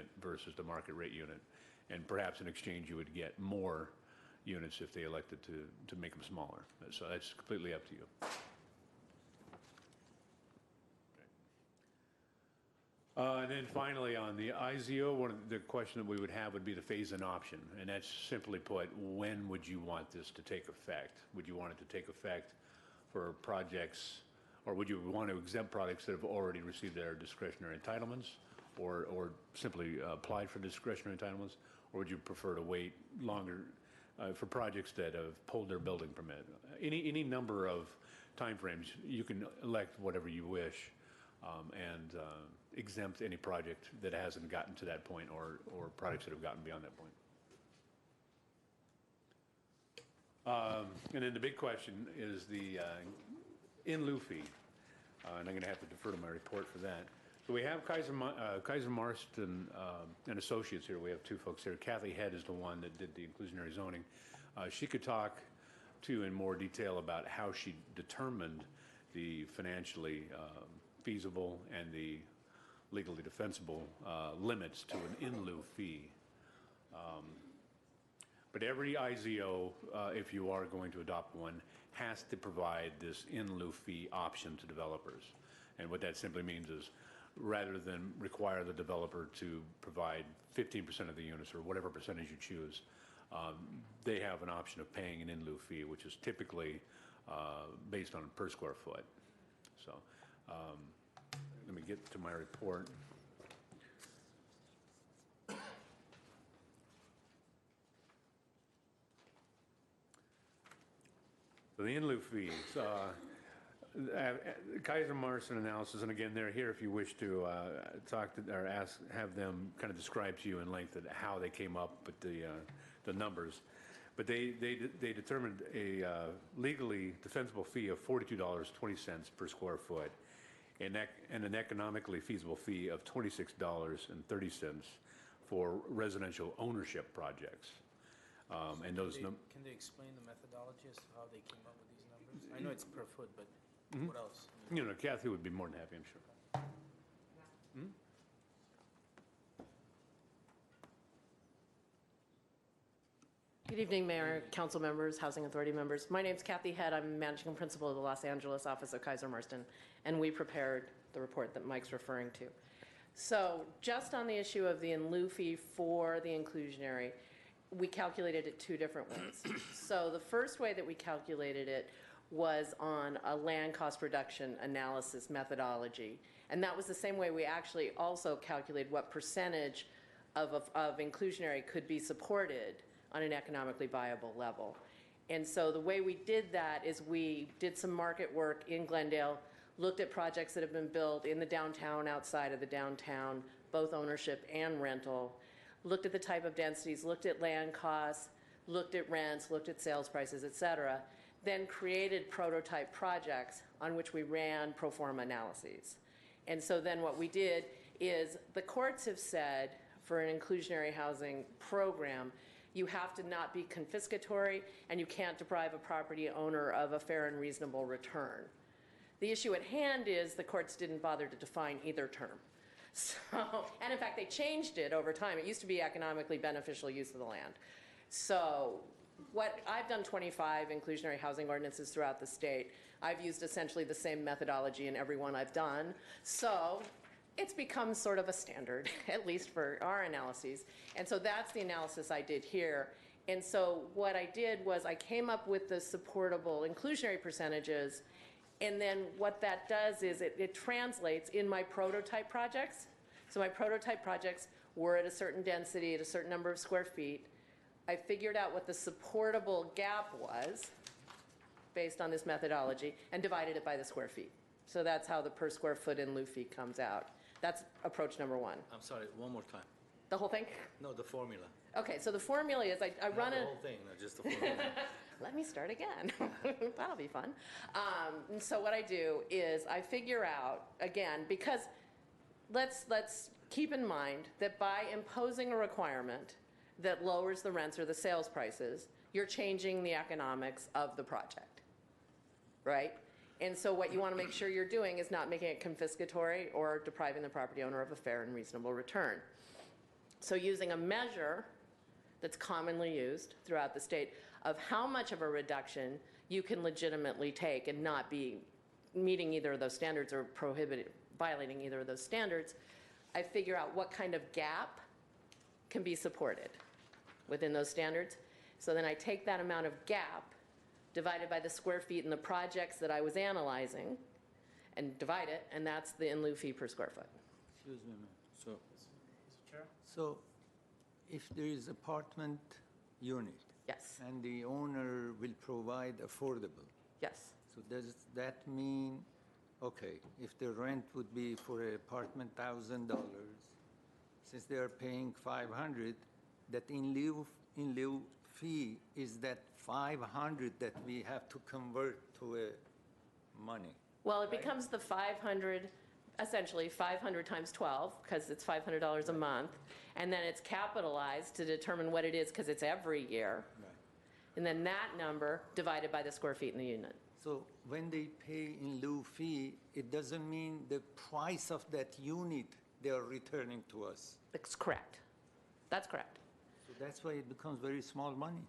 unit versus the market rate unit. And perhaps in exchange, you would get more units if they elected to make them smaller. So that's completely up to you. And then finally, on the IZO, one of the question that we would have would be the phase-in option. And that's simply put, when would you want this to take effect? Would you want it to take effect for projects, or would you want to exempt products that have already received their discretionary entitlements, or simply applied for discretionary entitlements? Or would you prefer to wait longer for projects that have pulled their building permit? Any number of timeframes, you can elect whatever you wish. And exempt any project that hasn't gotten to that point, or projects that have gotten beyond that point. And then the big question is the in lieu fee. And I'm going to have to defer to my report for that. So we have Kaiser Marston and Associates here. We have two folks here. Kathy Head is the one that did the inclusionary zoning. She could talk to you in more detail about how she determined the financially feasible and the legally defensible limits to an in lieu fee. But every IZO, if you are going to adopt one, has to provide this in lieu fee option to developers. And what that simply means is, rather than require the developer to provide 15% of the units or whatever percentage you choose, they have an option of paying an in lieu fee, which is typically based on per square foot. So let me get to my report. So the in lieu fees, Kaiser Marston analysis, and again, they're here if you wish to talk to or have them kind of describe to you in length how they came up with the numbers. But they determined a legally defensible fee of $42.20 per square foot, and an economically feasible fee of $26.30 for residential ownership projects. And those can they explain the methodology as to how they came up with these numbers? I know it's per foot, but what else? You know, Kathy would be more than happy, I'm sure. Good evening, Mayor, Council members, Housing Authority members. My name is Kathy Head. I'm Managing Principal of the Los Angeles office of Kaiser Marston, and we prepared the report that Mike's referring to. So just on the issue of the in lieu fee for the inclusionary, we calculated it two different ways. So the first way that we calculated it was on a land cost reduction analysis methodology. And that was the same way we actually also calculated what percentage of inclusionary could be supported on an economically viable level. And so the way we did that is we did some market work in Glendale, looked at projects that have been built in the downtown, outside of the downtown, both ownership and rental, looked at the type of densities, looked at land costs, looked at rents, looked at sales prices, et cetera, then created prototype projects on which we ran pro forma analyses. And so then what we did is the courts have said for an inclusionary housing program, you have to not be confiscatory and you can't deprive a property owner of a fair and reasonable return. The issue at hand is the courts didn't bother to define either term. So, and in fact, they changed it over time. It used to be economically beneficial use of the land. So I've done 25 inclusionary housing ordinances throughout the state. I've used essentially the same methodology in every one I've done. So it's become sort of a standard, at least for our analyses. And so that's the analysis I did here. And so what I did was I came up with the supportable inclusionary percentages. And then what that does is it translates in my prototype projects. So my prototype projects were at a certain density, at a certain number of square feet. I figured out what the supportable gap was based on this methodology and divided it by the square feet. So that's how the per square foot in lieu fee comes out. That's approach number one. I'm sorry, one more time. The whole thing? No, the formula. Okay, so the formula is I run Not the whole thing, not just the formula. Let me start again. That'll be fun. And so what I do is I figure out, again, because let's keep in mind that by imposing a requirement that lowers the rents or the sales prices, you're changing the economics of the project, right? And so what you want to make sure you're doing is not making it confiscatory or depriving the property owner of a fair and reasonable return. So using a measure that's commonly used throughout the state of how much of a reduction you can legitimately take and not be meeting either of those standards or violating either of those standards, I figure out what kind of gap can be supported within those standards. So then I take that amount of gap divided by the square feet in the projects that I was analyzing and divide it, and that's the in lieu fee per square foot. Excuse me, ma'am. Mr. Chair? So if there is apartment unit Yes, and the owner will provide affordable, yes. so does that mean, okay, if the rent would be for an apartment $1,000, since they are paying 500, that in lieu fee is that 500 that we have to convert to money? Well, it becomes the 500, essentially 500 times 12, because it's $500 a month, and then it's capitalized to determine what it is, because it's every year. Right. And then that number divided by the square feet in the unit. So when they pay in lieu fee, it doesn't mean the price of that unit they are returning to us. That's correct. That's correct. So that's why it becomes very small money.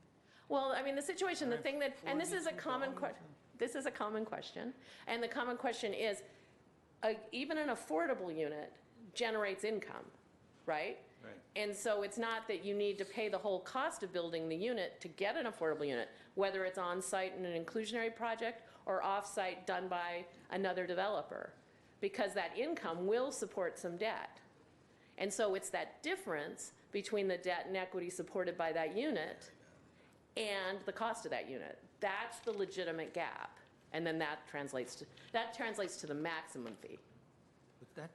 Well, I mean, the situation, the thing that, and this is a common $42. question. This is a common question. And the common question is, even an affordable unit generates income, right? Right. And so it's not that you need to pay the whole cost of building the unit to get an affordable unit, whether it's on-site in an inclusionary project or off-site done by another developer, because that income will support some debt. And so it's that difference between the debt and equity supported by that unit and the cost of that unit. That's the legitimate gap. And then that translates to the maximum fee. But that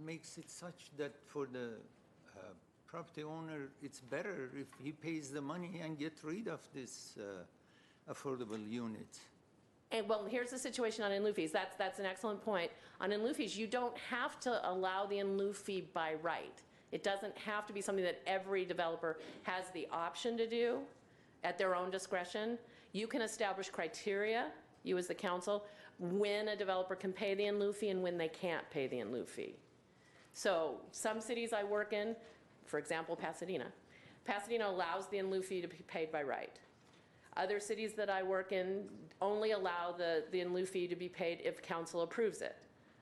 makes it such that for the property owner, it's better if he pays the money and get rid of this affordable units. And well, here's the situation on in lieu fees. That's an excellent point. On in lieu fees, you don't have to allow the in lieu fee by right. It doesn't have to be something that every developer has the option to do at their own discretion. You can establish criteria, you as the council, when a developer can pay the in lieu fee and when they can't pay the in lieu fee. So some cities I work in, for example, Pasadena allows the in lieu fee to be paid by right. Other cities that I work in only allow the in lieu fee to be paid if council approves it.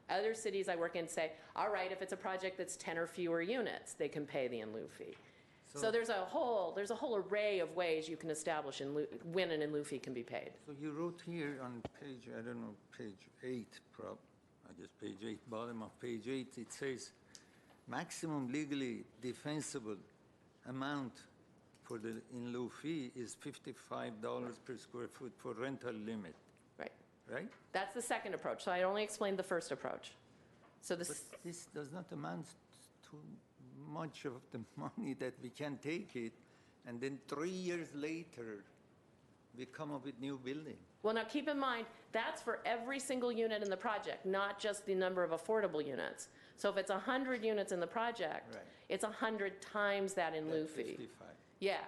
Other cities I work in say, all right, if it's a project that's 10 or fewer units, they can pay the in lieu fee. So there's a whole array of ways you can establish when an in lieu fee can be paid. So you wrote here on page, I don't know, page 8, I guess page 8, bottom of page 8, it says maximum legally defensible amount for the in lieu fee is $55 per square foot for rental limit, Right. right? That's the second approach. So I only explained the first approach. So But this does not amount to much of the money that we can take it, and then 3 years later, we come up with new building. well, now keep in mind, that's for every single unit in the project, not just the number of affordable units. So if it's 100 units in the project, Right. it's 100 times that in lieu fee. 55. Yeah,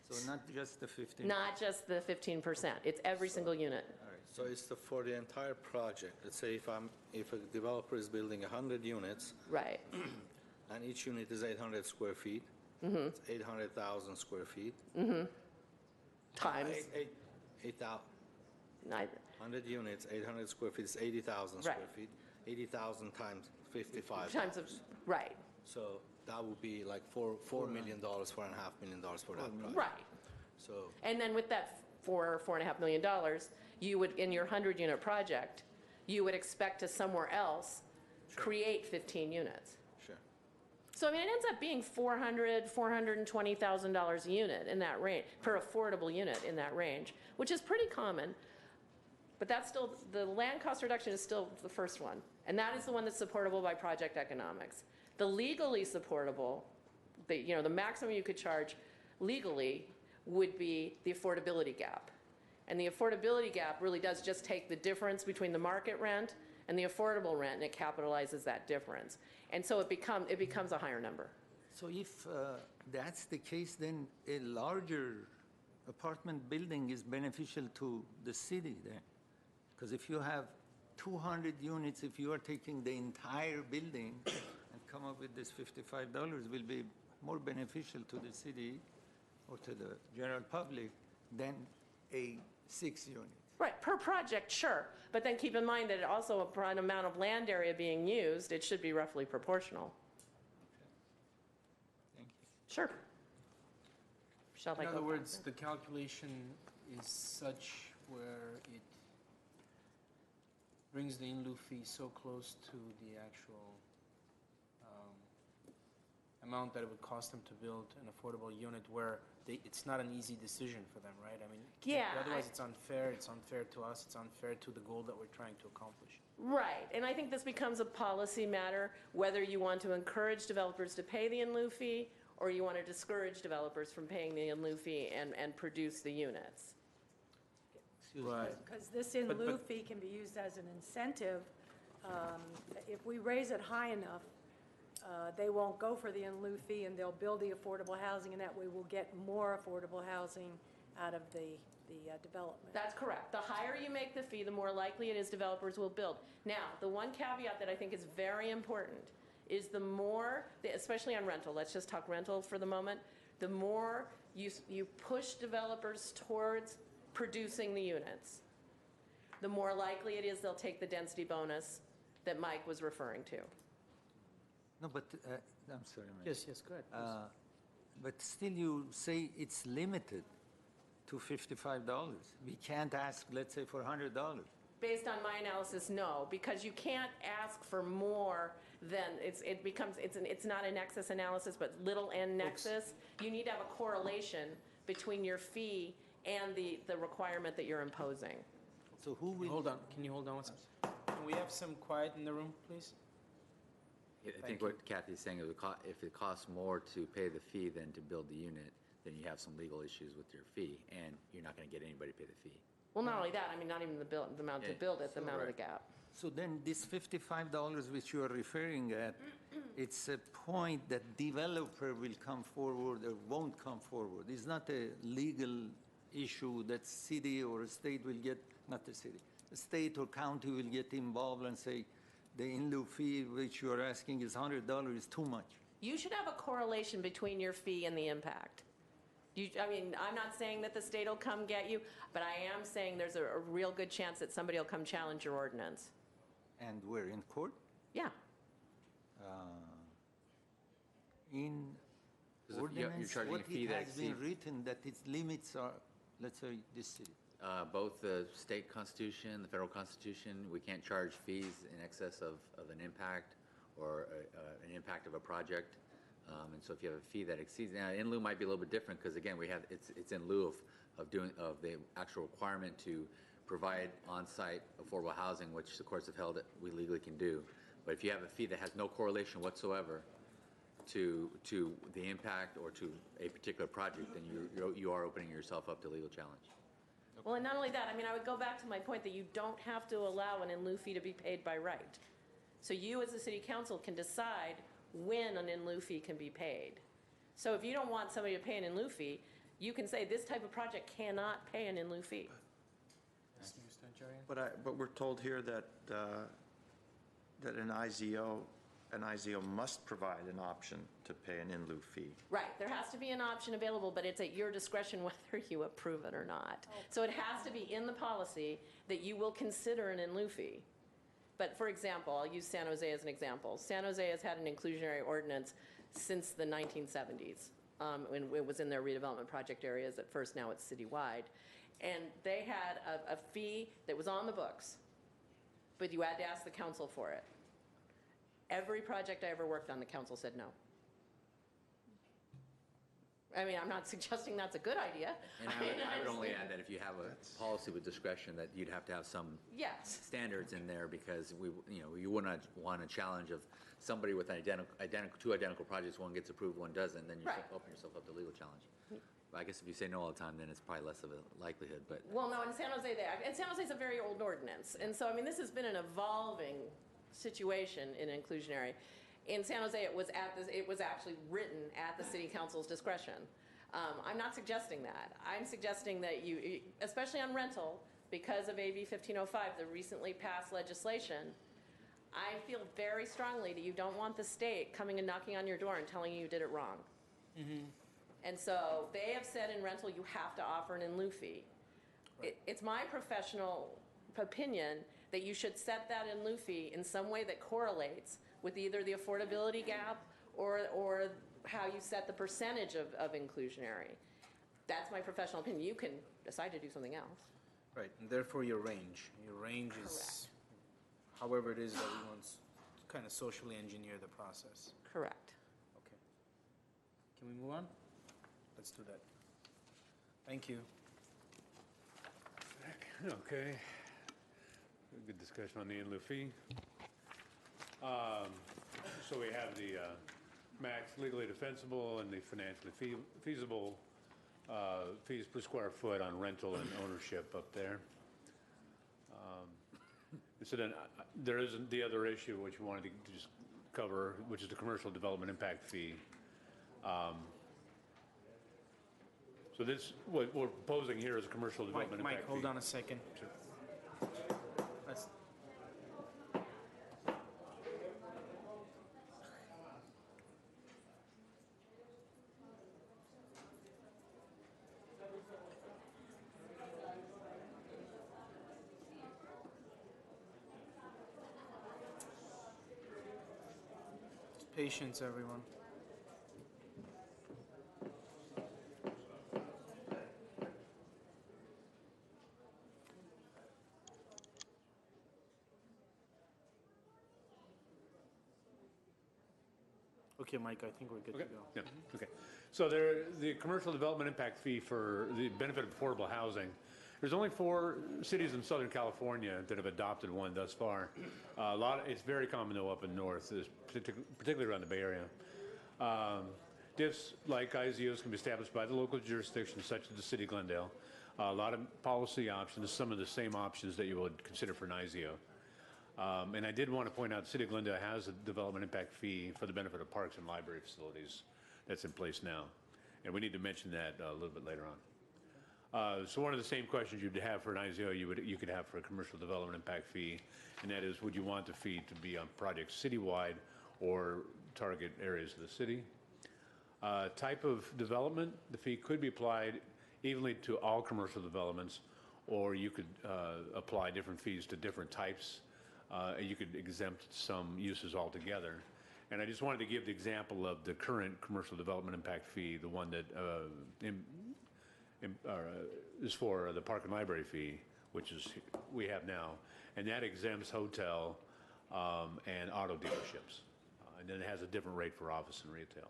So not just the 15. not just the 15%. It's every single unit. All right. So it's for the entire project. Let's say if a developer is building 100 units Right. and each unit is 800 square feet, it's 800,000 square feet. Times. 8,000. Neither. 100 units, 800 square feet is 80,000 square Right. feet. 80,000 times 55. Times of, right, So that would be like $4 million, $4.5 million for that project. right. So And then with that $4.5 million, you would, in your 100-unit project, you would expect to somewhere else create 15 units. sure. So I mean, it ends up being $420,000 a unit in that range, per affordable unit in that range, which is pretty common. But that's still, the land cost reduction is still the first one. And that is the one that's supportable by project economics. The legally supportable, the maximum you could charge legally would be the affordability gap. And the affordability gap really does just take the difference between the market rent and the affordable rent, and it capitalizes that difference. And so it becomes a higher number. So if that's the case, then a larger apartment building is beneficial to the city then. Because if you have 200 units, if you are taking the entire building and come up with this $55, will be more beneficial to the city or to the general public than a 6-unit. Right, per project, sure. But then keep in mind that it also, for an amount of land area being used, it should be roughly proportional. Thank you. Sure. Shall I In go other back words, there? the calculation is such where it brings the in lieu fee so close to the actual amount that it would cost them to build an affordable unit where it's not an easy decision for them, right? I mean, Yeah, otherwise it's unfair to us, it's unfair to the goal that we're trying to accomplish. Right, and I think this becomes a policy matter, whether you want to encourage developers to pay the in lieu fee, or you want to discourage developers from paying the in lieu fee and produce the units. Excuse me. Because this in But- lieu but- fee can be used as an incentive. If we raise it high enough, they won't go for the in lieu fee, and they'll build the affordable housing, and that way we'll get more affordable housing out of the development. That's correct. The higher you make the fee, the more likely it is developers will build. Now, the one caveat that I think is very important is the more, especially on rental, let's just talk rental for the moment, the more you push developers towards producing the units, the more likely it is they'll take the density bonus that Mike was referring to. No, but, I'm sorry, ma'am. Yes, go ahead. please. But still you say it's limited to $55. We can't ask, let's say, for $100. Based on my analysis, no, because you can't ask for more than, it's not a nexus analysis, but little n nexus. You need to have a correlation between your fee and the requirement that you're imposing. So who will? Hold on, can you hold on one second? Can we have some quiet in the room, please? I think what Kathy's saying is if it costs more to pay the fee than to build the unit, then you have some legal issues with your fee, and you're not going to get anybody to pay the fee. Well, not only that, I mean, not even the amount to Yeah, build it, the amount of the right. gap. So then this $55 which you are referring at, it's a point that developer will come forward or won't come forward. It's not a legal issue that city or state will get, not the city, the state or county will get involved and say, the in lieu fee which you are asking is $100 is too much. You should have a correlation between your fee and the impact. I mean, I'm not saying that the state will come get you, but I am saying there's a real good chance that somebody will come challenge your ordinance. And we're in court? Yeah. In 'Cause if you're ordinance, charging a what fee it that has been exceeds- written that its limits are, let's say, this city. Both the state constitution, the federal constitution, we can't charge fees in excess of an impact or an impact of a project. And so if you have a fee that exceeds, now in lieu might be a little bit different because again, it's in lieu of the actual requirement to provide on-site affordable housing, which the courts have held that we legally can do. But if you have a fee that has no correlation whatsoever to the impact or to a particular project, then you are opening yourself up to legal challenge. Well, and not only that, I mean, I would go back to my point that you don't have to allow an in lieu fee to be paid by right. So you, as a city council, can decide when an in lieu fee can be paid. So if you don't want somebody to pay an in lieu fee, you can say this type of project cannot pay an in lieu fee. Mr. Najarian? But we're told here that an IZO must provide an option to pay an in lieu fee. Right, there has to be an option available, but it's at your discretion whether you approve it or not. So it has to be in the policy that you will consider an in lieu fee. But for example, I'll use San Jose as an example. San Jose has had an inclusionary ordinance since the 1970s. When it was in their redevelopment project areas at first, now it's citywide. And they had a fee that was on the books, but you had to ask the council for it. Every project I ever worked on, the council said no. I mean, I'm not suggesting that's a good idea. And I would only add that if you have a policy with discretion, that you'd have to have some Yes. standards in there because you wouldn't want a challenge of somebody with two identical projects, one gets approved, one doesn't, then you Right. open yourself up to legal challenge. But I guess if you say no all the time, then it's probably less of a likelihood, but. Well, no, in San Jose, and San Jose's a very old ordinance. And so, I mean, this has been an evolving situation in inclusionary. In San Jose, it was actually written at the city council's discretion. I'm not suggesting that. I'm suggesting that you, especially on rental, because of AB 1505, the recently passed legislation, I feel very strongly that you don't want the state coming and knocking on your door and telling you you did it wrong. And so they have said in rental, you have to offer an in lieu fee. It's my professional opinion that you should set that in lieu fee in some way that correlates with either the affordability gap or how you set the percentage of inclusionary. That's my professional opinion. You can decide to do something else. Right, and therefore your range. Your range is however it is that we want to kind of socially engineer the process. Correct. Okay. Can we move on? Let's do that. Thank you. Okay. Good discussion on the in lieu fee. So we have the max legally defensible and the financially feasible fees per square foot on rental and ownership up there. So then there isn't the other issue which we wanted to just cover, which is the commercial development impact fee. So this, what we're proposing here is a commercial development impact Mike, fee. hold on a second. Let's- Patience, everyone. Okay, Mike, I think we're good to Okay, go. yeah, okay. So the commercial development impact fee for the benefit of affordable housing, there's only 4 cities in Southern California that have adopted one thus far. It's very common though up in north, particularly around the Bay Area. DIFs, like IZOs, can be established by the local jurisdiction, such as the city of Glendale. A lot of policy options, some of the same options that you would consider for an IZO. And I did want to point out, the city of Glendale has a development impact fee for the benefit of parks and library facilities that's in place now. And we need to mention that a little bit later on. So one of the same questions you'd have for an IZO, you could have for a commercial development impact fee, and that is, would you want the fee to be on projects citywide or target areas of the city? Type of development, the fee could be applied evenly to all commercial developments, or you could apply different fees to different types. You could exempt some uses altogether. And I just wanted to give the example of the current commercial development impact fee, the one that is for the park and library fee, which is we have now, and that exempts hotel and auto dealerships. And then it has a different rate for office and retail.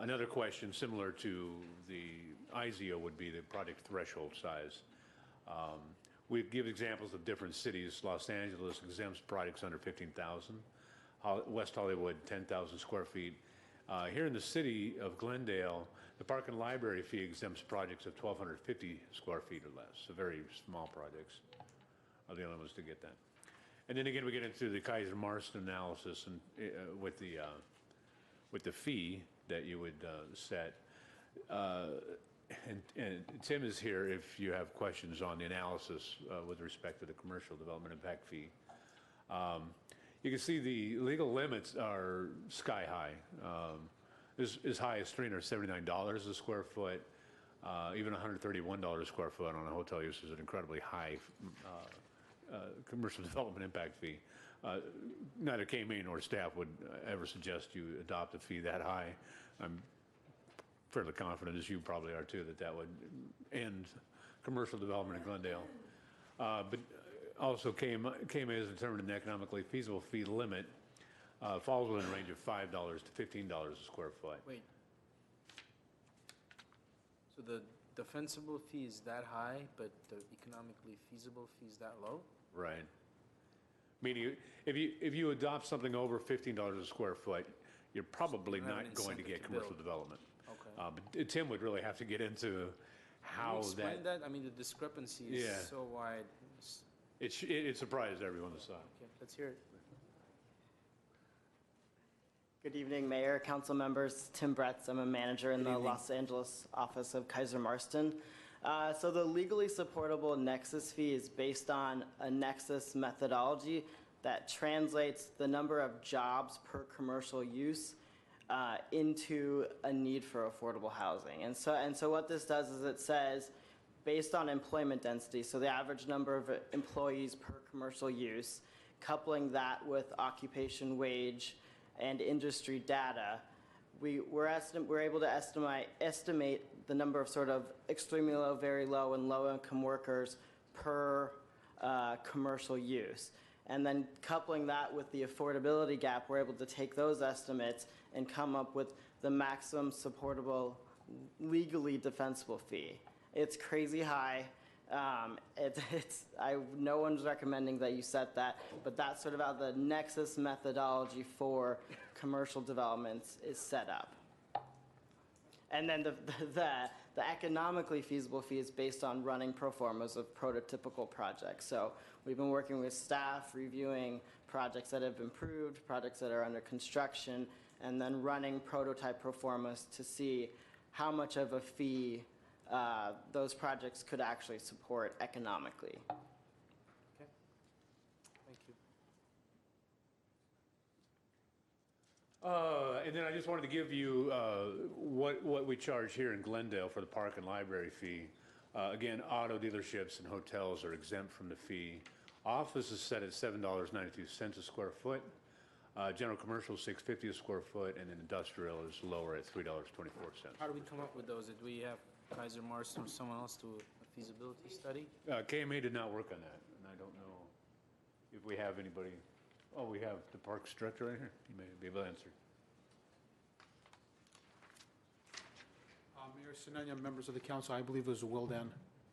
Another question similar to the IZO would be the project threshold size. We give examples of different cities. Los Angeles exempts projects under 15,000. West Hollywood, 10,000 square feet. Here in the city of Glendale, the park and library fee exempts projects of 1,250 square feet or less. So very small projects are the only ones to get that. And then again, we get into the Kaiser Marston analysis and with the fee that you would set. And Tim is here if you have questions on the analysis with respect to the commercial development impact fee. You can see the legal limits are sky high, as high as $379 a square foot, even $131 a square foot on a hotel use is an incredibly high commercial development impact fee. Neither KMA nor staff would ever suggest you adopt a fee that high. I'm fairly confident, as you probably are too, that would end commercial development in Glendale. But also KMA has determined an economically feasible fee limit falls within a range of $5 to $15 a square foot. Wait. So the defensible fee is that high, but the economically feasible fee is that low? Right. Meaning, if you adopt something over $15 a square foot, you're probably don't have an not going to incentive get to commercial build. development. Okay. But Tim would really have to get into Can you how explain that? I mean, the discrepancy is Yeah. so wide. it surprised everyone that saw it. Okay, let's hear it. Good evening, Mayor, council members. Tim Bretz. I'm a manager in the evening. Los Angeles office of Kaiser Marston. So the legally supportable nexus fee is based on a nexus methodology that translates the number of jobs per commercial use into a need for affordable housing. And so what this does is it says, based on employment density, so the average number of employees per commercial use, coupling that with occupation wage and industry data, we're able to estimate the number of sort of extremely low, very low, and low income workers per commercial use. And then coupling that with the affordability gap, we're able to take those estimates and come up with the maximum supportable, legally defensible fee. It's crazy high. No one's recommending that you set that, but that's sort of how the nexus methodology for commercial developments is set up. And then the economically feasible fee is based on running pro formas of prototypical projects. So we've been working with staff, reviewing projects that have improved, projects that are under construction, and then running prototype pro formas to see how much of a fee those projects could actually support economically. Okay. Thank you. And then I just wanted to give you what we charge here in Glendale for the park and library fee. Again, auto dealerships and hotels are exempt from the fee. Office is set at $7.92 a square foot. General commercial is $6.50 a square foot, and then industrial is lower at $3.24. How do we come up with those? Did we have Kaiser Marston or someone else do a feasibility study? KMA did not work on that, and I don't know if we have anybody. Oh, we have the parks director right here. He may be able to answer. Mayor Sinania, members of the council, I believe it was Wildan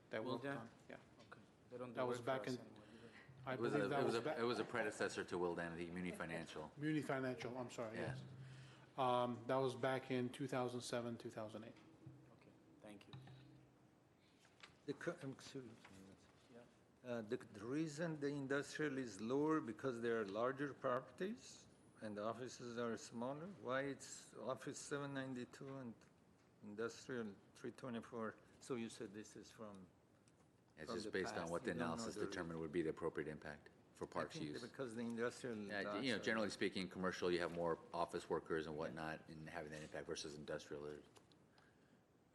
that worked Wildan? on. Yeah. Okay. They don't do That was work for back us in, anymore, do they? I It was believe that was back, it was a predecessor to Wildan, the Muni Financial. Muni Financial, I'm sorry, Yeah. yes. That was back in 2007, 2008. Okay, thank you. Excuse me. The reason the industrial is lower because they are larger properties and the offices are smaller? Why it's office 792 and industrial 324? So you said this is from It's from just the based on past. what the You don't know analysis the determined would be the appropriate impact for I parks think use. because the industrial Yeah, lots you know, are- generally speaking, commercial, you have more office workers and whatnot, and having that impact versus industrial.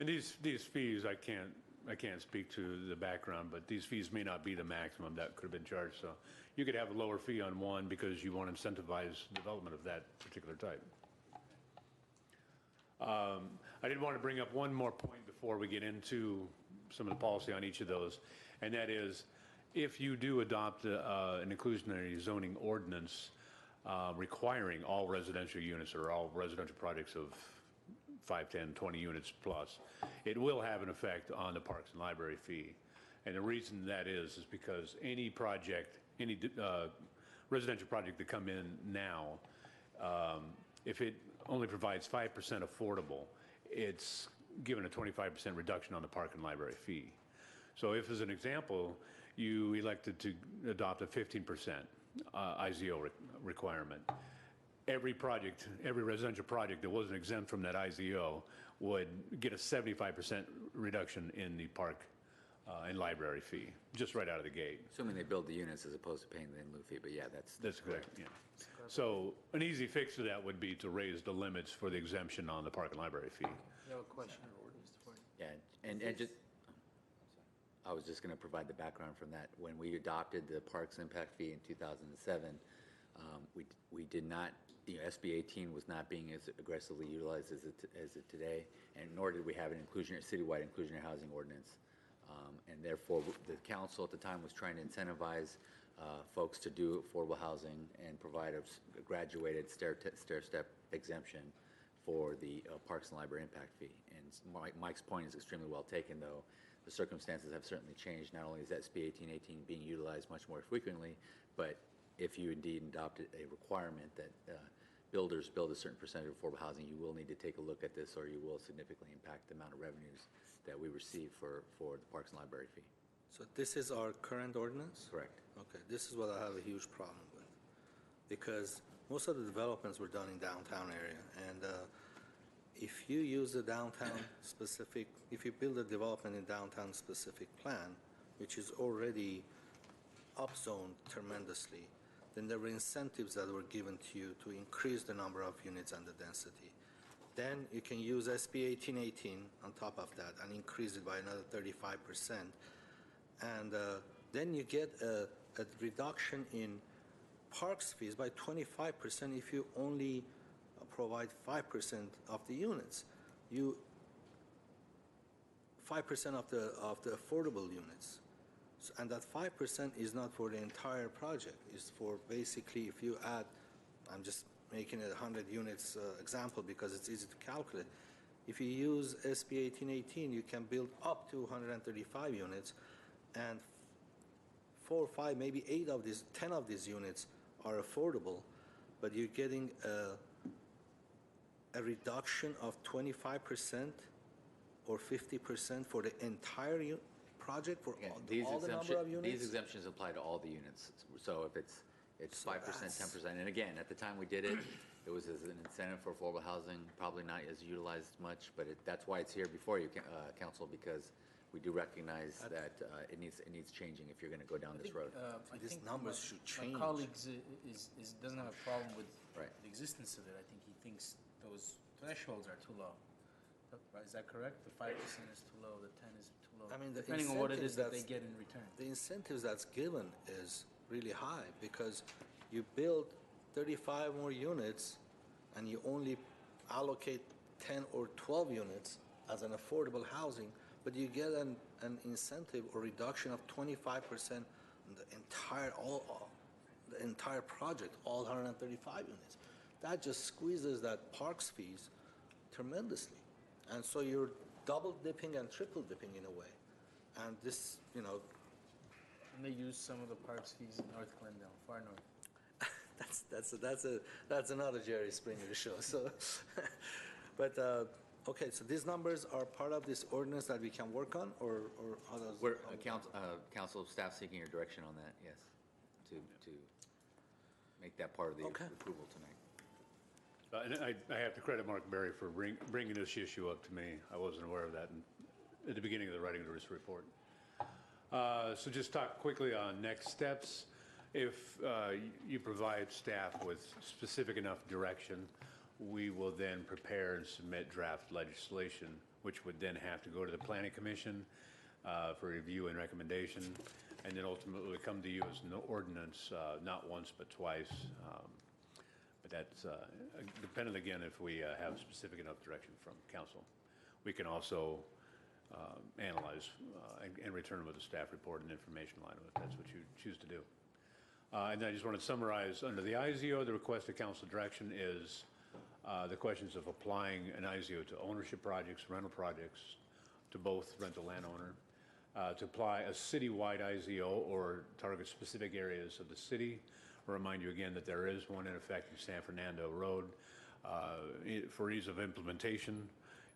And these fees, I can't speak to the background, but these fees may not be the maximum that could have been charged. So you could have a lower fee on one because you want to incentivize development of that particular type. I did want to bring up one more point before we get into some of the policy on each of those, and that is, if you do adopt an inclusionary zoning ordinance requiring all residential units or all residential projects of 5, 10, 20 units plus, it will have an effect on the parks and library fee. And the reason that is because any project, any residential project that come in now, if it only provides 5% affordable, it's given a 25% reduction on the park and library fee. So if, as an example, you elected to adopt a 15% IZO requirement, every project, every residential project that wasn't exempt from that IZO would get a 75% reduction in the park and library fee, just right out of the gate. Assuming they build the units as opposed to paying the in lieu fee, but yeah, That's correct, yeah. So an easy fix to that would be to raise the limits for the exemption on the park and library fee. You have a question, Mr. Ford? yeah, and just, I was just going to provide the background from that. When we adopted the Parks Impact Fee in 2007, we did not, you know, SB 18 was not being as aggressively utilized as it today, and nor did we have an citywide inclusionary housing ordinance. And therefore, the council at the time was trying to incentivize folks to do affordable housing and provide a graduated stair-step exemption for the Parks and Library Impact Fee. And Mike's point is extremely well taken, though. The circumstances have certainly changed. Not only is SB 1818 being utilized much more frequently, but if you indeed adopted a requirement that builders build a certain percentage of affordable housing, you will need to take a look at this, or you will significantly impact the amount of revenues that we receive for the Parks and Library fee. So this is our current ordinance? Correct. Okay, this is what I have a huge problem with. Because most of the developments were done in downtown area, and if you use a downtown specific, if you build a development in downtown specific plan, which is already upzoned tremendously, then there were incentives that were given to you to increase the number of units and the density. Then you can use SB 1818 on top of that and increase it by another 35%. And then you get a reduction in parks fees by 25% if you only provide 5% of the units. 5% of the affordable units. And that 5% is not for the entire project. It's for basically, if you add, I'm just making a 100 units example because it's easy to calculate. If you use SB 1818, you can build up to 135 units, and 4 or 5, maybe 8 of these, 10 of these units are affordable, but you're getting a reduction of 25% or 50% for the entire project for Again, all the number of units? These exemptions apply to all the units. So if it's 5%, 10%, and again, at the time we did it, it was as an incentive for affordable housing, probably not as utilized much, but that's why it's here before you, council, because we do recognize that it needs changing if you're going to go down this road. I These think numbers should change. My colleague doesn't have a problem with Right. the existence of it. I think he thinks those thresholds are too low. Is that correct? The 5% is too low, the 10 is too low. I mean, the depending on what it is that they incentives get in return. The incentives that's given is really high because you build 35 more units and you only allocate 10 or 12 units as an affordable housing, but you get an incentive or reduction of 25% on the entire project, all 135 units. That just squeezes that parks fees tremendously. And so you're double dipping and triple dipping in a way. And this, And they use some of the parks fees in North Glendale, far north. that's another Jerry Springer show. So, but okay, so these numbers are part of this ordinance that we can work on, or how does? We're, council staff seeking your direction on that, yes, to make that part of the Okay. approval tonight. And I have to credit Mark Berry for bringing this issue up to me. I wasn't aware of that at the beginning of the writing of this report. So just talk quickly on next steps. If you provide staff with specific enough direction, we will then prepare and submit draft legislation, which would then have to go to the Planning Commission for review and recommendation, and then ultimately come to you as an ordinance, not once but twice. But that's dependent, again, if we have specific enough direction from council. We can also analyze and return with a staff report and information line if that's what you choose to do. And I just want to summarize, under the IZO, the request of council direction is the questions of applying an IZO to ownership projects, rental projects, to both rental landowner, to apply a citywide IZO or target specific areas of the city. I'll remind you again that there is one in effect in San Fernando Road. For ease of implementation,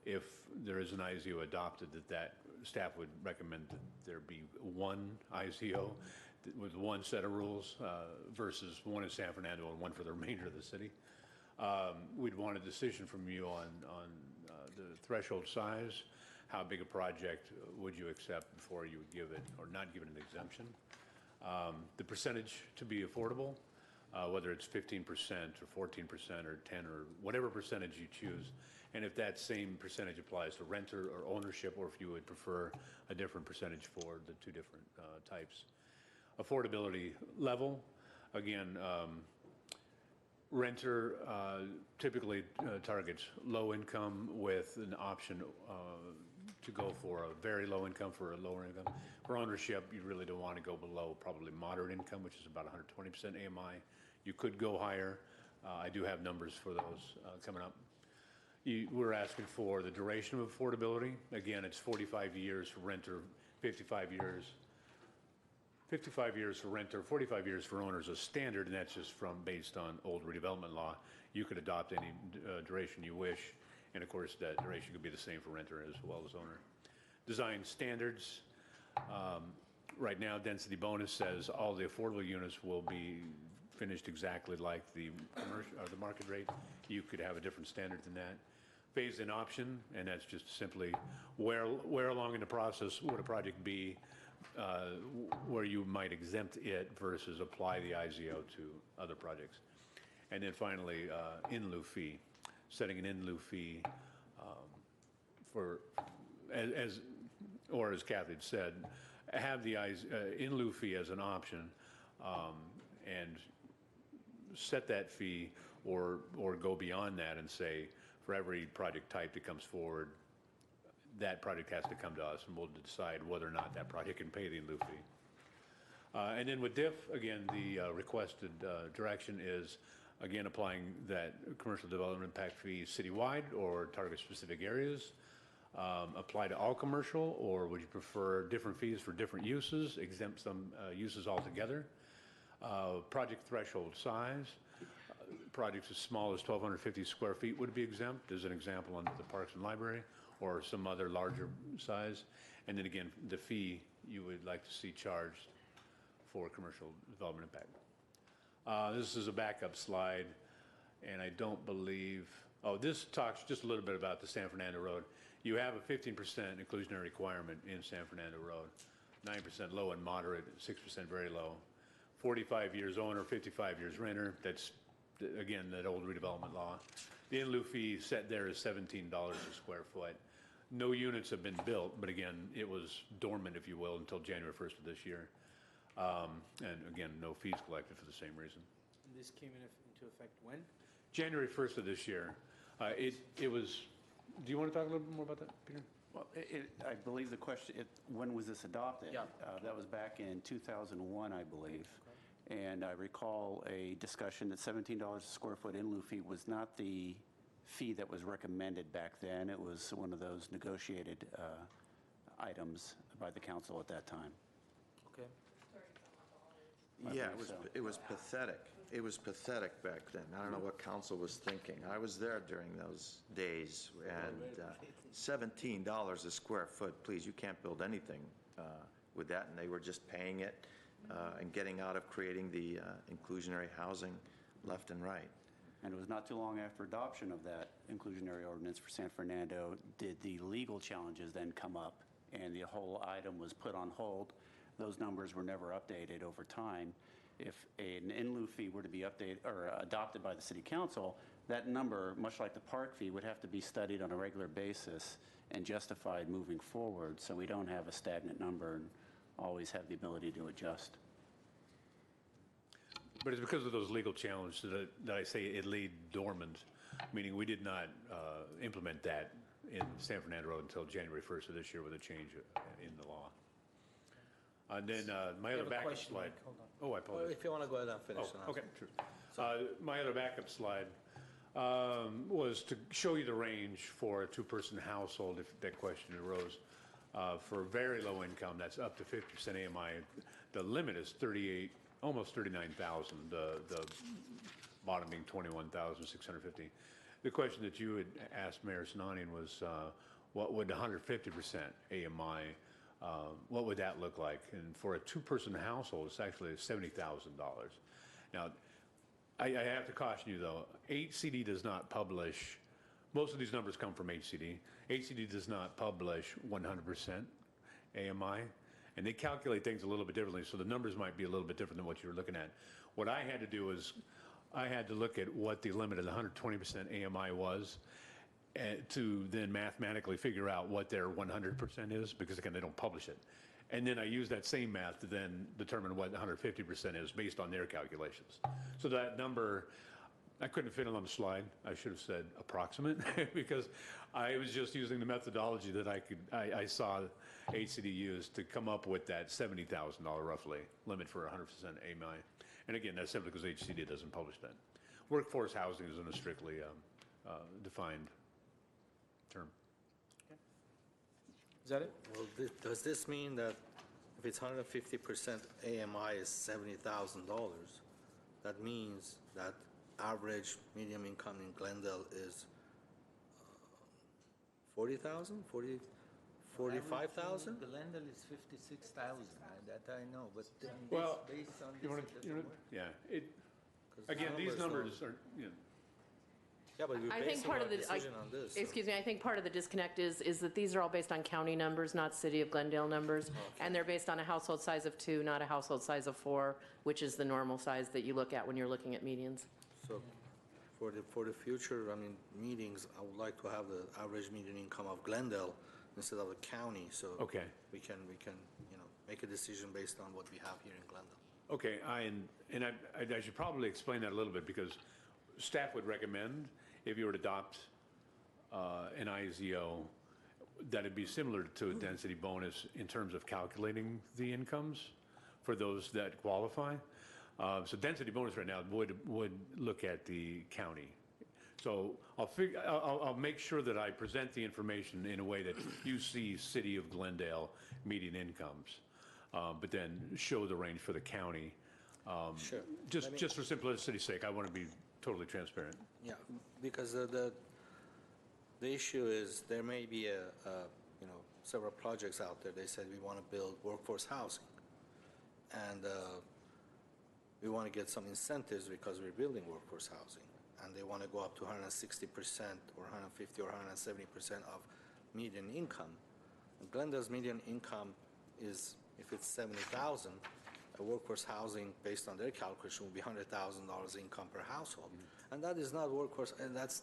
if there is an IZO adopted, that staff would recommend that there be one IZO with one set of rules versus one in San Fernando and one for the remainder of the city. We'd want a decision from you on the threshold size. How big a project would you accept before you would give it or not give it an exemption? The percentage to be affordable, whether it's 15% or 14% or 10 or whatever percentage you choose. And if that same percentage applies to renter or ownership, or if you would prefer a different percentage for the two different types. Affordability level, again, renter typically targets low income with an option to go for a very low income for a lower income. For ownership, you really don't want to go below probably moderate income, which is about 120% AMI. You could go higher. I do have numbers for those coming up. We're asking for the duration of affordability. Again, it's 45 years for renter, 55 years. 55 years for renter, 45 years for owners is standard, and that's just based on old redevelopment law. You could adopt any duration you wish, and of course that duration could be the same for renter as well as owner. Design standards. Right now, density bonus says all the affordable units will be finished exactly like the commercial or the market rate. You could have a different standard than that. Phase-in option, and that's just simply where along in the process would a project be where you might exempt it versus apply the IZO to other projects. And then finally, in lieu fee. setting an in lieu fee for, or as Kathy had said, have the in lieu fee as an option, and set that fee or go beyond that and say, for every project type that comes forward, that project has to come to us, and we'll decide whether or not that project can pay the in lieu fee. And then with DIF, again, the requested direction is, again, applying that commercial development impact fee citywide or target specific areas. Apply to all commercial, or would you prefer different fees for different uses, exempt some uses altogether? Project threshold size. Projects as small as 1,250 square feet would be exempt, as an example under the Parks and Library, or some other larger size. And then again, the fee you would like to see charged for commercial development impact. This is a backup slide, and I don't believe, this talks just a little bit about the San Fernando Road. You have a 15% inclusionary requirement in San Fernando Road, 9% low and moderate, 6% very low. 45 years owner, 55 years renter. That's, again, that old redevelopment law. The in lieu fee set there is $17 a square foot. No units have been built, but again, it was dormant, if you will, until January 1st of this year. And again, no fees collected for the same reason. And this came into effect when? January 1st of this year. It was, do you want to talk a little bit more about that, Peter? Well, I believe the question, when was this adopted? Yeah. That was back in 2001, I believe. And I recall a discussion that $17 a square foot in lieu fee was not the fee that was recommended back then. It was one of those negotiated items by the council at that time. Okay. Yeah, it was pathetic. It was pathetic back then. I don't know what council was thinking. I was there during those days, and $17 a square foot, please, you can't build anything with that, and they were just paying it and getting out of creating the inclusionary housing left and right. And it was not too long after adoption of that inclusionary ordinance for San Fernando did the legal challenges then come up, and the whole item was put on hold. Those numbers were never updated over time. If an in lieu fee were to be updated or adopted by the city council, that number, much like the park fee, would have to be studied on a regular basis and justified moving forward, so we don't have a stagnant number and always have the ability to adjust. But it's because of those legal challenges that I say it laid dormant, meaning we did not implement that in San Fernando Road until January 1st of this year with a change in the law. And then my other backup slide. Hold on. Oh, I apologize. If you want to go ahead and finish. Oh, okay, sure. My other backup slide was to show you the range for a two-person household, if that question arose. For very low income, that's up to 50% AMI. The limit is almost 39,000. The bottom being 21,650. The question that you had asked Mayor Sinanian was, what would 150% AMI? What would that look like? And for a two-person household, it's actually $70,000. Now, I have to caution you, though, HCD does not publish, most of these numbers come from HCD. HCD does not publish 100% AMI, and they calculate things a little bit differently, so the numbers might be a little bit different than what you were looking at. What I had to do is I had to look at what the limit of the 120% AMI was, to then mathematically figure out what their 100% is, because again, they don't publish it. And then I use that same math to then determine what 150% is based on their calculations. So that number, I couldn't fit it on the slide. I should have said approximate, because I was just using the methodology that I saw HCD use to come up with that $70,000 roughly limit for 100% AMI. And again, that's simply because HCD doesn't publish that. Workforce housing isn't a strictly defined term. Okay. Is that it? Well, does this mean that if it's 150% AMI is $70,000, that means that average medium income in Glendale is 40,000, 45,000? Glendale is 56,000, that I know, but Well, based on You want this, to, yeah, again, these numbers are, you know, Yeah, but we're I think basing part our of the, decision on this. so- excuse me, I think part of the disconnect is that these are all based on county numbers, not city of Glendale numbers. And they're based on a household size of 2, not a household size of 4, which is the normal size that you look at when you're looking at medians. So For the future, I mean, meetings, I would like to have the average median income of Glendale instead of the county, so. Okay. We can, make a decision based on what we have here in Glendale. Okay, I should probably explain that a little bit, because staff would recommend, if you were to adopt an IZO, that it be similar to a density bonus in terms of calculating the incomes for those that qualify. So density bonus right now would look at the county. So I'll make sure that I present the information in a way that you see City of Glendale median incomes, but then show the range for the county. Sure. Just for simplicity's sake, I want to be totally transparent. Yeah, because the issue is there may be several projects out there. They said we want to build workforce housing, and we want to get some incentives because we're building workforce housing, and they want to go up to 160% or 150 or 170% of median income. Glendale's median income is, if it's 70,000, a workforce housing based on their calculation will be $100,000 income per household, and that is not workforce, and that's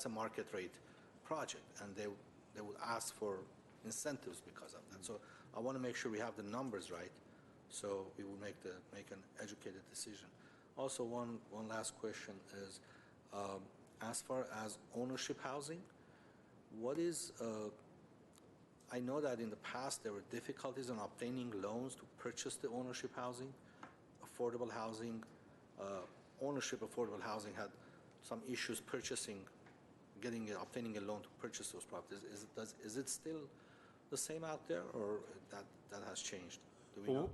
a market rate project, and they would ask for incentives because of that. So I want to make sure we have the numbers right, so we will make an educated decision. Also, one last question is, as far as ownership housing, what is I know that in the past there were difficulties in obtaining loans to purchase the ownership housing, affordable housing. Ownership affordable housing had some issues obtaining a loan to purchase those properties. Is it still the same out there, or that has changed? Do we know?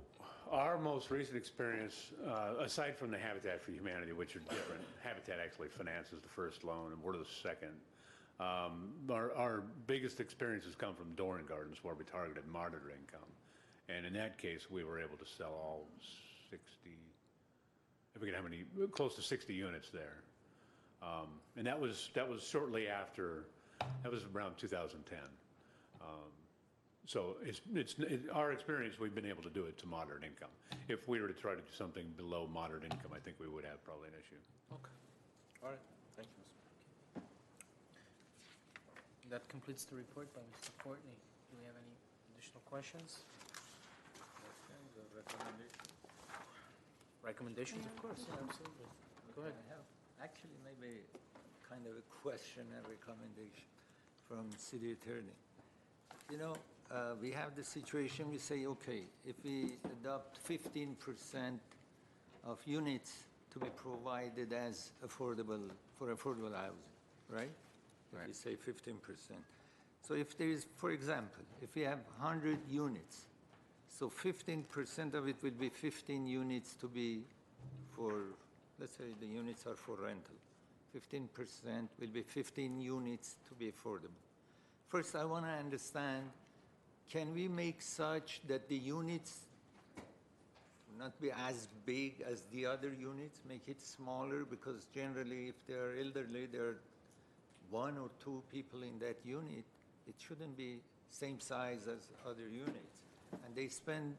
Our most recent experience, aside from the Habitat for Humanity, which are different, Habitat actually finances the first loan, and we're the second. Our biggest experiences come from Doran Gardens, where we targeted moderate income. And in that case, we were able to sell all 60, I forget how many, close to 60 units there. And that was shortly after, that was around 2010. So our experience, we've been able to do it to moderate income. If we were to try to do something below moderate income, I think we would have probably an issue. Okay. All right. Thank you, Mr. That completes the report by Mr. Courtney. Do we have any additional questions? Recommendations, of course, yeah, absolutely. Go ahead. I have actually maybe kind of a question and recommendation from city attorney. You know, we have the situation, we say, okay, if we adopt 15% of units to be provided as affordable, for affordable housing, right? If you say 15%. So if there is, for example, if we have 100 units, so 15% of it will be 15 units to be for, let's say the units are for rental. 15% will be 15 units to be affordable. First, I want to understand, can we make such that the units not be as big as the other units, make it smaller? Because generally, if they are elderly, there are 1 or 2 people in that unit, it shouldn't be same size as other units. And they spend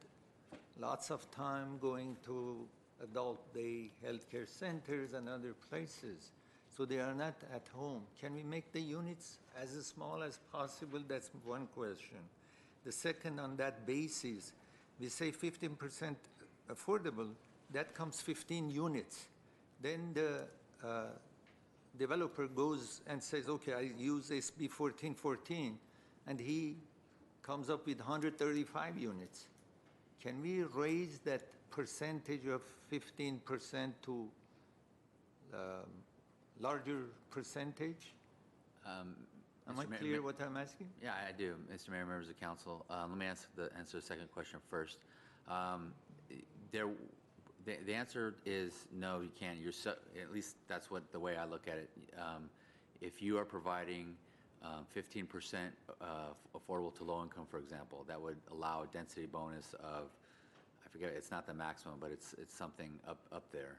lots of time going to adult day healthcare centers and other places. So they are not at home. Can we make the units as small as possible? That's one question. The second, on that basis, we say 15% affordable, that comes 15 units. Then the developer goes and says, okay, I use SB 1414, and he comes up with 135 units. Can we raise that percentage of 15% to larger percentage? Am I clear what I'm asking? Yeah, I do, Mr. Mayor, members of council. Let me answer the second question first. The answer is no, you can't. At least that's the way I look at it. If you are providing 15% affordable to low income, for example, that would allow a density bonus of, I forget, it's not the maximum, but it's something up there.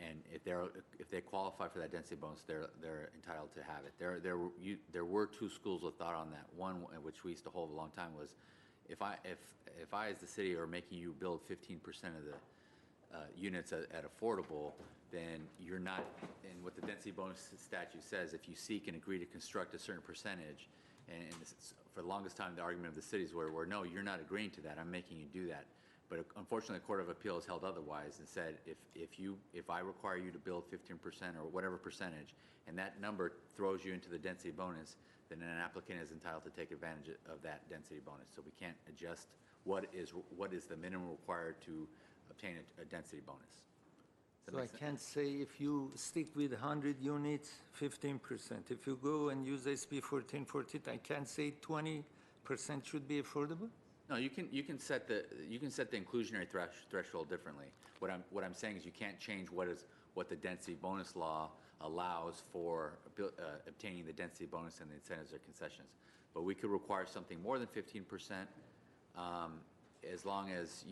And if they qualify for that density bonus, they're entitled to have it. There were 2 schools of thought on that. One, which we used to hold a long time, was if I as the city are making you build 15% of the units at affordable, then you're not, and what the density bonus statute says, if you seek and agree to construct a certain percentage, and for the longest time, the argument of the cities were, no, you're not agreeing to that, I'm making you do that. But unfortunately, the Court of Appeals held otherwise and said, if I require you to build 15% or whatever percentage, and that number throws you into the density bonus, then an applicant is entitled to take advantage of that density bonus. So we can't adjust what is the minimum required to obtain a density bonus. Does that So I make sense? can't say if you stick with 100 units, 15%. If you go and use SB 1414, I can't say 20% should be affordable? No, you can set the inclusionary threshold differently. What I'm saying is you can't change what the density bonus law allows for obtaining the density bonus and the incentives or concessions. But we could require something more than 15%, as long as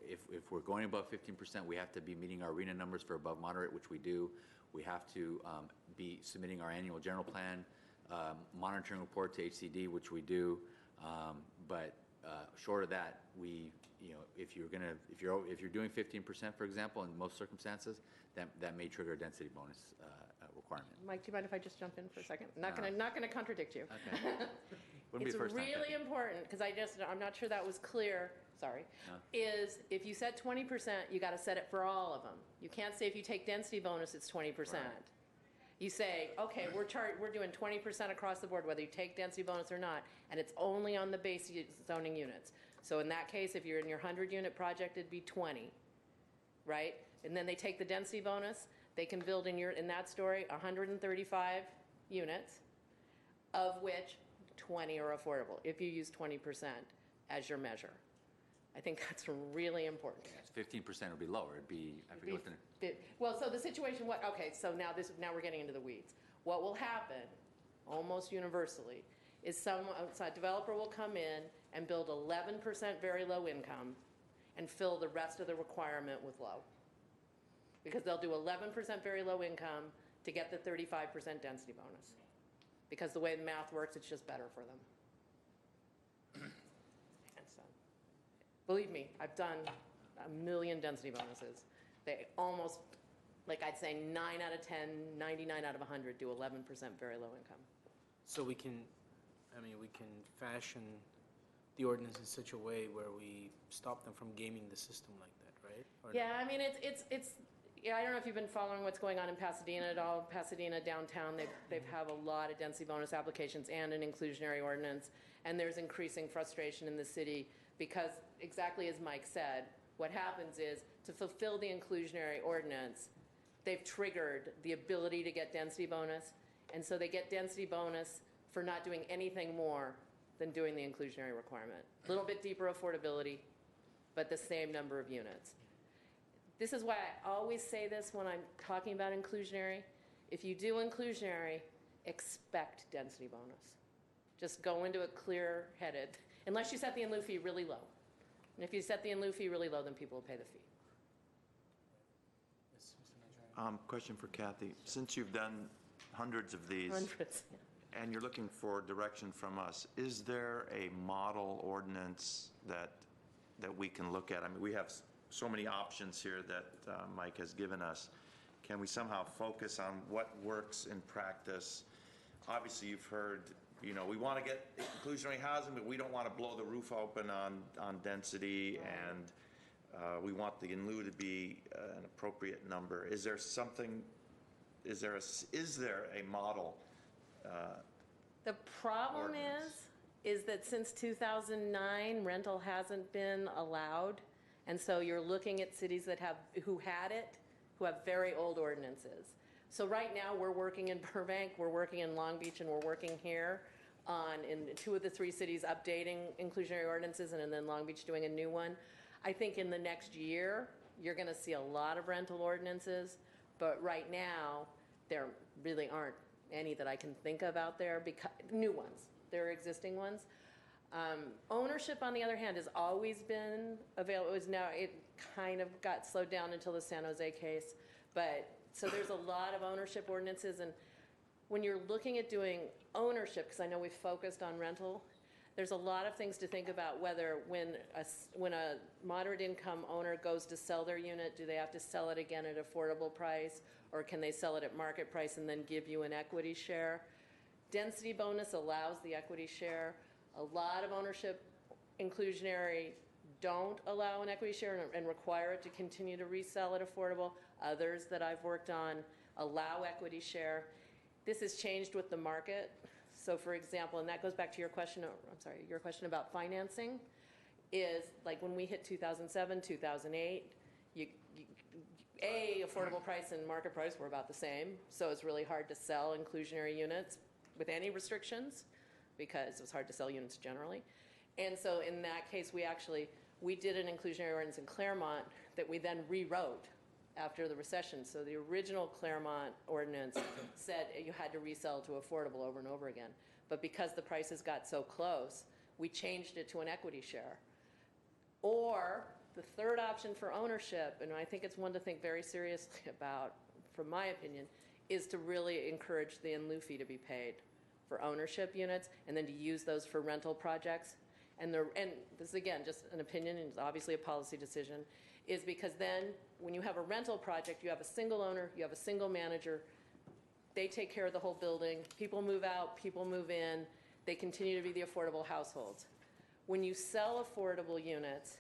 if we're going above 15%, we have to be meeting our RENA numbers for above moderate, which we do. We have to be submitting our annual general plan monitoring report to HCD, which we do. But short of that, if you're doing 15%, for example, in most circumstances, that may trigger a density bonus requirement. Mike, do you mind if I just jump in for a second? Not gonna contradict you. Okay. Wouldn't be It's the first time, really Kathy. important, because I'm not sure that was clear, sorry, No. is if you set 20%, you gotta set it for all of them. You can't say if you take density bonus, it's 20%. Right. You say, okay, we're doing 20% across the board, whether you take density bonus or not, and it's only on the base zoning units. So in that case, if you're in your 100-unit project, it'd be 20, right? And then they take the density bonus, they can build in that story, 135 units, of which 20 are affordable, if you use 20% as your measure. I think that's really important. 15% would be lower. It'd be, I forget what the... Well, so the situation, okay, so now we're getting into the weeds. What will happen, almost universally, is a developer will come in and build 11% very low income and fill the rest of the requirement with low. Because they'll do 11% very low income to get the 35% density bonus. Because the way the math works, it's just better for them. And so, believe me, I've done a million density bonuses. They almost, like I'd say 9 out of 10, 99 out of 100 do 11% very low income. So we can fashion the ordinance in such a way where we stop them from gaming the system like that, right? Or Yeah, I mean, I don't know if you've been following what's going on in Pasadena at all. Pasadena downtown, they've have a lot of density bonus applications and an inclusionary ordinance, and there's increasing frustration in the city because, exactly as Mike said, what happens is to fulfill the inclusionary ordinance, they've triggered the ability to get density bonus, and so they get density bonus for not doing anything more than doing the inclusionary requirement. A little bit deeper affordability, but the same number of units. This is why I always say this when I'm talking about inclusionary. If you do inclusionary, expect density bonus. Just go into it clear-headed, unless you set the in-lieu fee really low. And if you set the in-lieu fee really low, then people will pay the fee. Question for Kathy. Since you've done hundreds of these. Hundreds, yeah. And you're looking for direction from us, is there a model ordinance that we can look at? I mean, we have so many options here that Mike has given us. Can we somehow focus on what works in practice? Obviously, you've heard, we want to get inclusionary housing, but we don't want to blow the roof open on density, and we want the in lieu to be an appropriate number. Is there something? Is there a model? The problem ordinance? is that since 2009, rental hasn't been allowed. And so you're looking at cities who had it, who have very old ordinances. So right now, we're working in Burbank, we're working in Long Beach, and we're working here in 2 of the 3 cities updating inclusionary ordinances, and then Long Beach doing a new one. I think in the next year, you're gonna see a lot of rental ordinances, but right now, there really aren't any that I can think of out there, new ones. There are existing ones. Ownership, on the other hand, has always been available. It kind of got slowed down until the San Jose case. But so there's a lot of ownership ordinances. And when you're looking at doing ownership, because I know we've focused on rental, there's a lot of things to think about, whether when a moderate income owner goes to sell their unit, do they have to sell it again at affordable price, or can they sell it at market price and then give you an equity share? Density bonus allows the equity share. A lot of ownership inclusionary don't allow an equity share and require it to continue to resell at affordable. Others that I've worked on allow equity share. This has changed with the market. So for example, and that goes back to your question, your question about financing, is like when we hit 2007, 2008, affordable price and market price were about the same. So it's really hard to sell inclusionary units with any restrictions because it was hard to sell units generally. And so in that case, we did an inclusionary ordinance in Claremont that we then rewrote after the recession. So the original Claremont ordinance said you had to resell to affordable over and over again. But because the prices got so close, we changed it to an equity share. Or the third option for ownership, and I think it's one to think very seriously about, from my opinion, is to really encourage the in lieu fee to be paid for ownership units and then to use those for rental projects. And this is, again, just an opinion, and it's obviously a policy decision, is because then when you have a rental project, you have a single owner, you have a single manager, they take care of the whole building, people move out, people move in, they continue to be the affordable households. When you sell affordable units,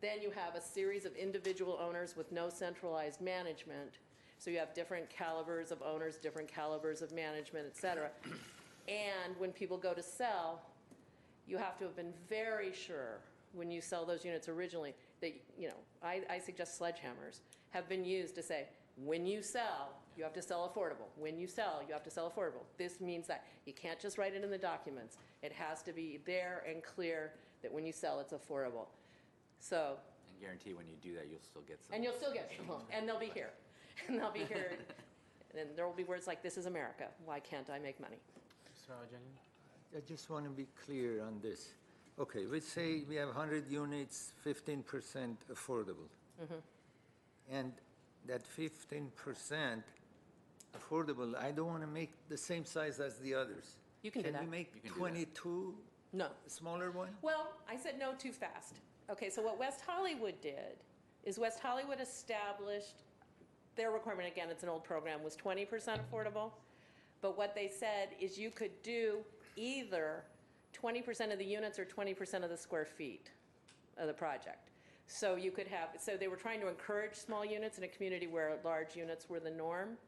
then you have a series of individual owners with no centralized management. So you have different calibers of owners, different calibers of management, et cetera. And when people go to sell, you have to have been very sure when you sell those units originally that, I suggest sledgehammers have been used to say, when you sell, you have to sell affordable. When you sell, you have to sell affordable. This means that you can't just write it in the documents. It has to be there and clear that when you sell, it's affordable. So. And guarantee when you do that, you'll still get some. And you'll still get some, and they'll be here. And they'll be here, and there will be words like, this is America. Why can't I make money? Mr. Alajani? I just want to be clear on this. Okay, let's say we have 100 units, 15% affordable. And that 15% affordable, I don't want to make the same size as the others. You can do that. Can we make 22 No. a smaller one? Well, I said no too fast. Okay, so what West Hollywood did is West Hollywood established their requirement, again, it's an old program, was 20% affordable. But what they said is you could do either 20% of the units or 20% of the square feet of the project. So you could have, so they were trying to encourage small units in a community where large units were the norm.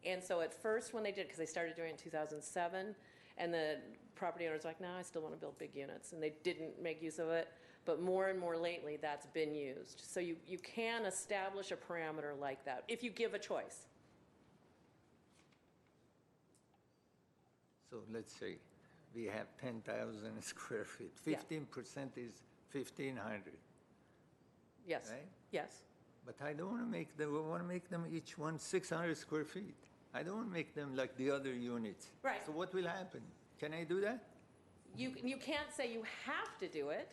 And so at first when they did, because they started doing it in 2007, and the property owners were like, no, I still want to build big units, and they didn't make use of it. But more and more lately, that's been used. So you can establish a parameter like that if you give a choice. So let's say we have 10,000 square feet. Yeah. 15% is 1,500, Yes. right? Yes. But I don't want to make them, I want to make them each one 600 square feet. I don't want to make them like the other units. Right. So what will happen? Can I do that? You can't say you have to do it.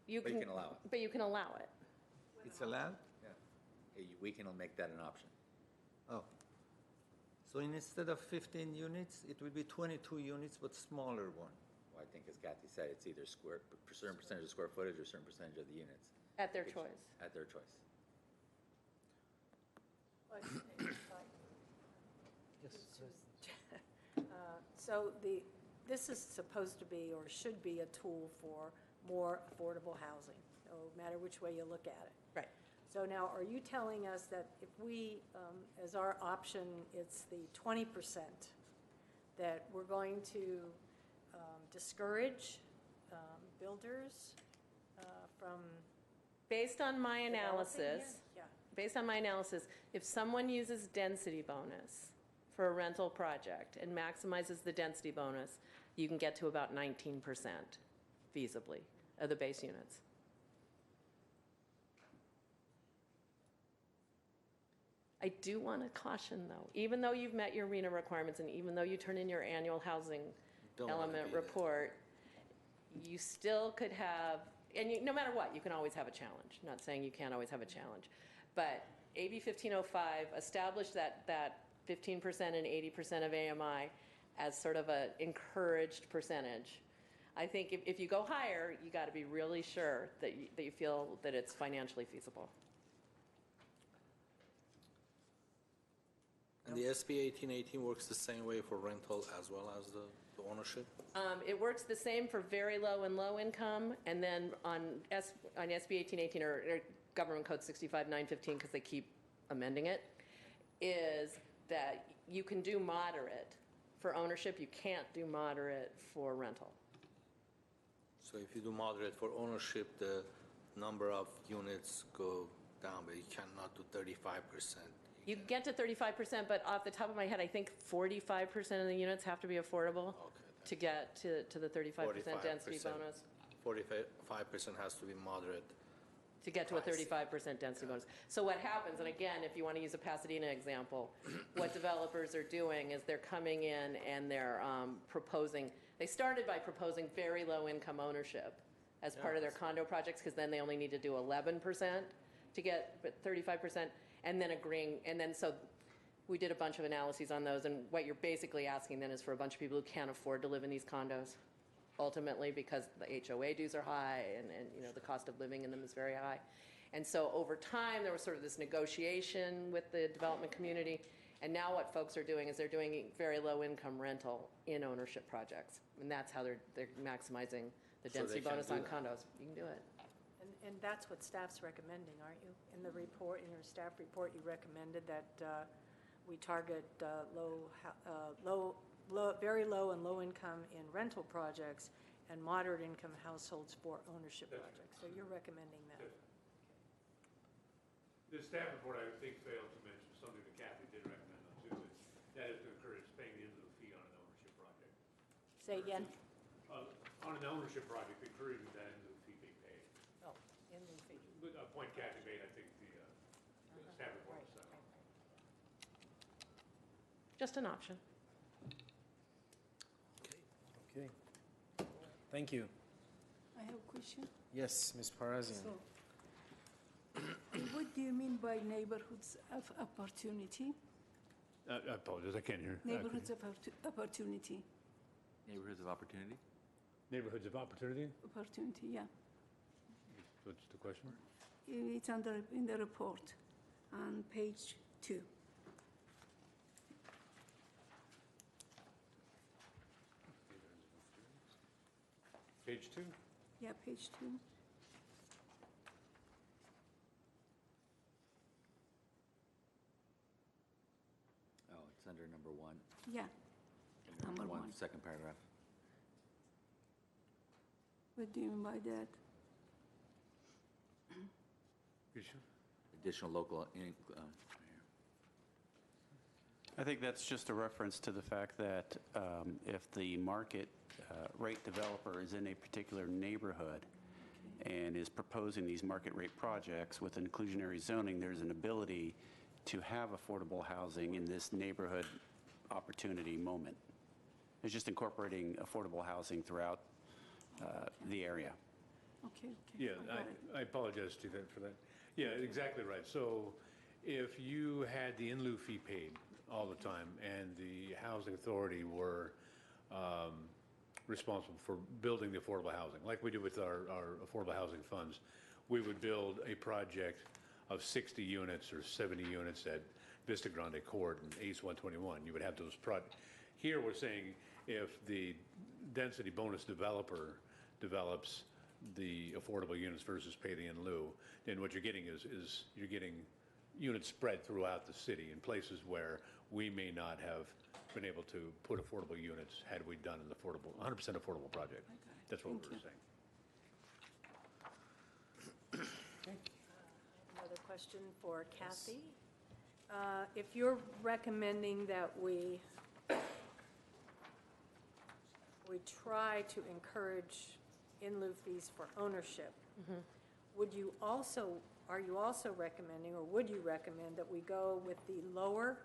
But you can allow it. But you can allow it. It's allowed? Yeah. We can make that an option. Oh. So instead of 15 units, it will be 22 units, but smaller one. Well, I think as Kathy said, it's either a certain percentage of square footage or a certain percentage of the units. At their choice. At their choice. So this is supposed to be, or should be, a tool for more affordable housing, no matter which way you look at it. Right. So now, are you telling us that if we, as our option, it's the 20%, that we're going to discourage builders from Based on my developing here? analysis, Yeah. based on my analysis, if someone uses density bonus for a rental project and maximizes the density bonus, you can get to about 19% feasibly of the base units. I do want to caution, though, even though you've met your RENA requirements and even though you turn in your annual housing Don't wanna element be there. report, you still could have, and no matter what, you can always have a challenge. Not saying you can't always have a challenge. But AB 1505 established that 15% and 80% of AMI as sort of an encouraged percentage. I think if you go higher, you got to be really sure that you feel that it's financially feasible. And the SB 1818 works the same way for rental as well as the ownership? It works the same for very low and low income, and then on SB 1818 or Government Code 65915, because they keep amending it, is that you can do moderate for ownership, you can't do moderate for rental. So if you do moderate for ownership, the number of units go down, but you cannot do 35%. You can get to 35%, but off the top of my head, I think 45% of the units have to be affordable to get to the 35% density 45%. bonus. 45% has to be moderate. To get to a Price. 35% density bonus. So what happens, and again, if you want to use a Pasadena example, what developers are doing is they're coming in and they're proposing, they started by proposing very low income ownership as part of their condo projects, because then they only need to do 11% to get 35%, and then agreeing, and then so we did a bunch of analyses on those, and what you're basically asking then is for a bunch of people who can't afford to live in these condos, ultimately, because the HOA dues are high and you know, the cost of living in them is very high. And so over time, there was sort of this negotiation with the development community, and now what folks are doing is they're doing very low income rental in ownership projects, and that's how they're maximizing the So density they can bonus do on that. condos. You can do it. And that's what staff's recommending, aren't you? In the report, in your staff report, you recommended that we target very low and low income in rental projects and moderate income households for ownership projects. So you're recommending that. The staff report, I think, failed to mention something that Kathy did recommend on too, is that is to encourage paying the in-lieu fee on an ownership project. Say again? On an ownership project, encouraging that in-lieu fee be paid. Oh, in the fee. But a point Kathy made, I think the staff report was set. Just an option. Okay. Thank you. I have a question. Yes, Ms. Parazian. So, what do you mean by neighborhoods of opportunity? I apologize, I can't hear. Neighborhoods of opportunity. Neighborhoods of opportunity? Neighborhoods of opportunity? Opportunity, yeah. What's the question? It's in the report on page 2. Page 2? Yeah, page 2. Oh, it's under number 1. Yeah, number 1. Second paragraph. What do you mean by that? You sure? Additional local, I think that's just a reference to the fact that if the market rate developer is in a particular neighborhood and is proposing these market rate projects with inclusionary zoning, there's an ability to have affordable housing in this neighborhood opportunity moment. It's just incorporating affordable housing throughout the area. Okay, okay. Yeah, I got it. I apologize, Steve, for that. Yeah, exactly right. So if you had the in-lieu fee paid all the time and the housing authority were responsible for building the affordable housing, like we do with our affordable housing funds, we would build a project of 60 units or 70 units at Vista Grande Court and Ace 121. You would have those Here we're saying if the density bonus developer develops the affordable units versus pay the in lieu, then what you're getting is you're getting units spread throughout the city in places where we may not have been able to put affordable units had we done an affordable, 100% affordable project. That's what we were saying. Another question for Kathy. If you're recommending that we try to encourage in-lieu fees for ownership, are you also recommending, or would you recommend that we go with the lower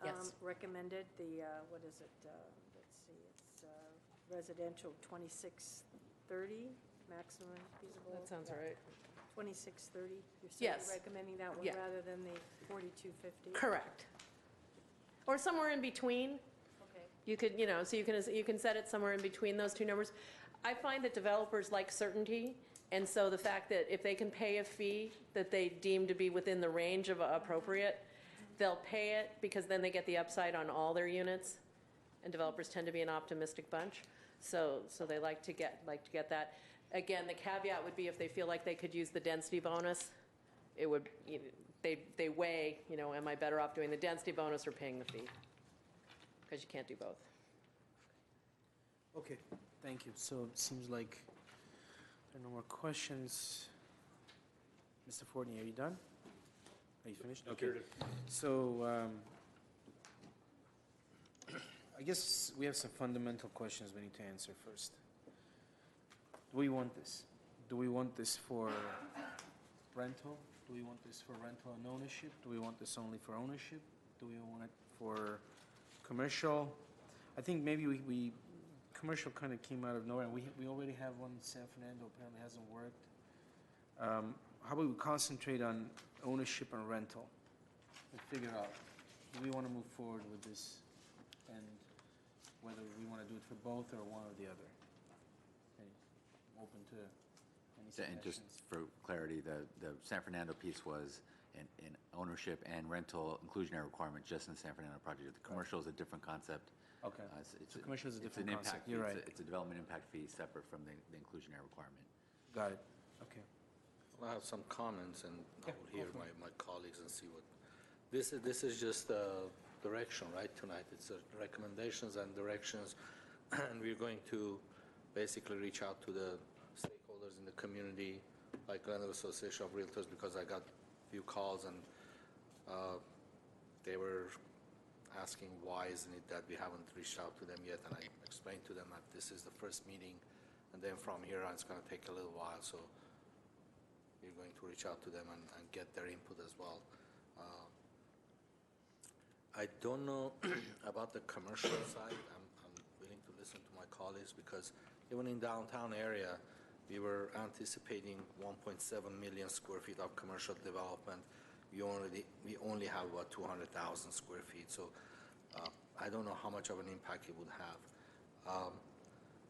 Yes. recommended, what is it, let's see, it's residential 2630, maximum feasible? That sounds right. 2630? You're Yes. recommending that one Yeah. rather than the 4250? Correct. Or somewhere in between. Okay. You could, so you can set it somewhere in between those two numbers. I find that developers like certainty, and so the fact that if they can pay a fee that they deem to be within the range of appropriate, they'll pay it because then they get the upside on all their units. And developers tend to be an optimistic bunch, so they like to get that. Again, the caveat would be if they feel like they could use the density bonus, it would, they weigh, am I better off doing the density bonus or paying the fee? Because you can't do both. Okay, thank you. So it seems like there are no more questions. Mr. Fortney, are you done? Are you finished? Okay. So I guess we have some fundamental questions we need to answer first. Do we want this? Do we want this for rental? Do we want this for rental and ownership? Do we want this only for ownership? Do we want it for commercial? I think maybe we commercial kind of came out of nowhere. We already have one in San Fernando, apparently hasn't worked. How about we concentrate on ownership and rental and figure out, do we want to move forward with this and whether we want to do it for both or one or the other? Okay. I'm open to any And just suggestions. for clarity, the San Fernando piece was an ownership and rental inclusionary requirement just in the San Fernando project. The commercial is a different concept. Okay. So commercial is a it's different an concept. impact You're fee. right. It's a development impact fee separate from the inclusionary requirement. Got it. Okay. I have some comments, and I will hear go for my colleagues and see what. This is just direction, right, tonight. It's recommendations and directions, and we're going to basically reach out to the stakeholders in the community, like Glendale Association of Realtors, because I got a few calls, and they were asking why isn't it that we haven't reached out to them yet, and I explained to them that this is the first meeting, and then from here on it's going to take a little while, so we're going to reach out to them and get their input as well. I don't know about the commercial side. I'm willing to listen to my colleagues because even in downtown area, we were anticipating 1.7 million square feet of commercial development. We only have about 200,000 square feet. So I don't know how much of an impact it would have.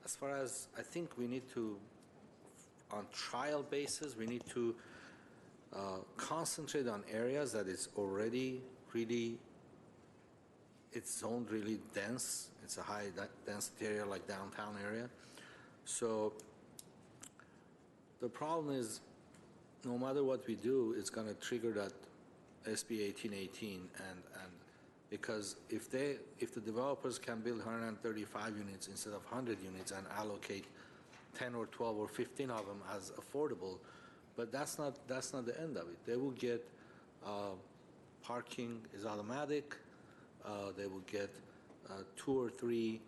As far as I think we need to, on trial basis, we need to concentrate on areas that is already really, it's zoned really dense. It's a high density area like downtown area. So the problem is, no matter what we do, it's going to trigger that SB 1818, and because if the developers can build 135 units instead of 100 units and allocate 10 or 12 or 15 of them as affordable, but that's not the end of it. They will get parking is automatic. They will get 2 or 3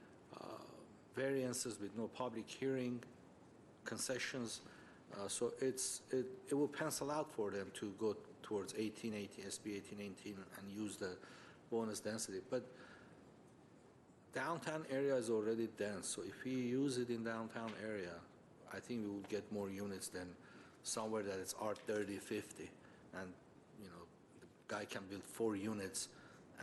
variances with no public hearing, concessions. So it will pencil out for them to go towards 1818, SB 1818, and use the bonus density. But downtown area is already dense, so if we use it in downtown area, I think we will get more units than somewhere that it's R30, 50, and the guy can build 4 units,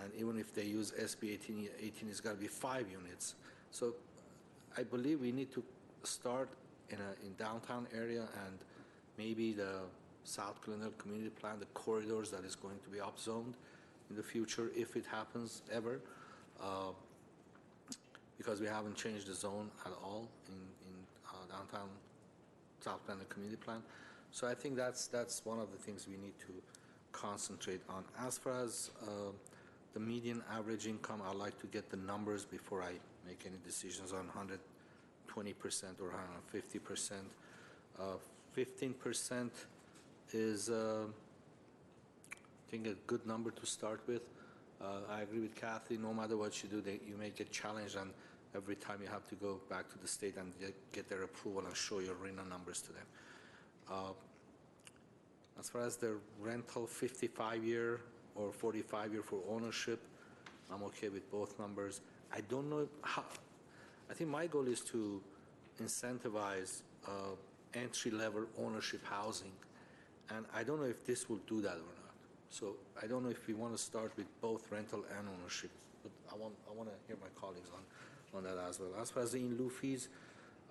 and even if they use SB 1818, it's got to be 5 units. So I believe we need to start in downtown area and maybe the South Glendale Community Plan, the corridors that is going to be upzoned in the future if it happens ever, because we haven't changed the zone at all in downtown South Glendale Community Plan. So I think that's one of the things we need to concentrate on. As far as the median average income, I'd like to get the numbers before I make any decisions on 120% or 150%. 15% is, I think, a good number to start with. I agree with Kathy. No matter what you do, you may get challenged, and every time you have to go back to the state and get their approval and show your RENA numbers to them. As far as the rental 55-year or 45-year for ownership, I'm okay with both numbers. I don't know how. I think my goal is to incentivize entry-level ownership housing, and I don't know if this will do that or not. So I don't know if we want to start with both rental and ownership, but I want to hear my colleagues on that as well. As far as the in lieu fees,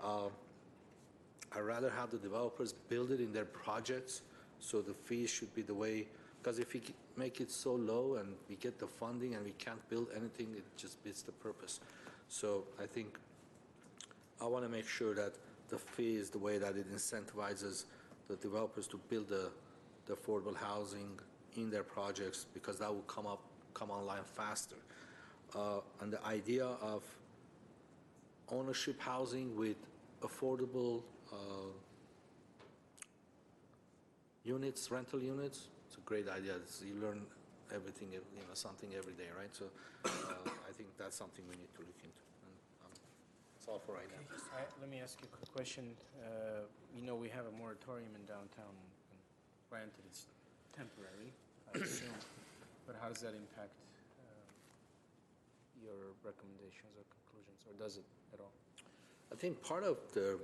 I'd rather have the developers build it in their projects, so the fees should be the way, because if we make it so low and we get the funding and we can't build anything, it just beats the purpose. So I think I want to make sure that the fee is the way that it incentivizes the developers to build the affordable housing in their projects, because that will come online faster. And the idea of ownership housing with affordable units, rental units, it's a great idea. You learn everything, something every day, right? So I think that's something we need to look into. And that's all for right now. Let me ask you a quick question. We have a moratorium in downtown. And granted, it's temporary, I assume. But how does that impact your recommendations or conclusions, or does it at all? I think part of there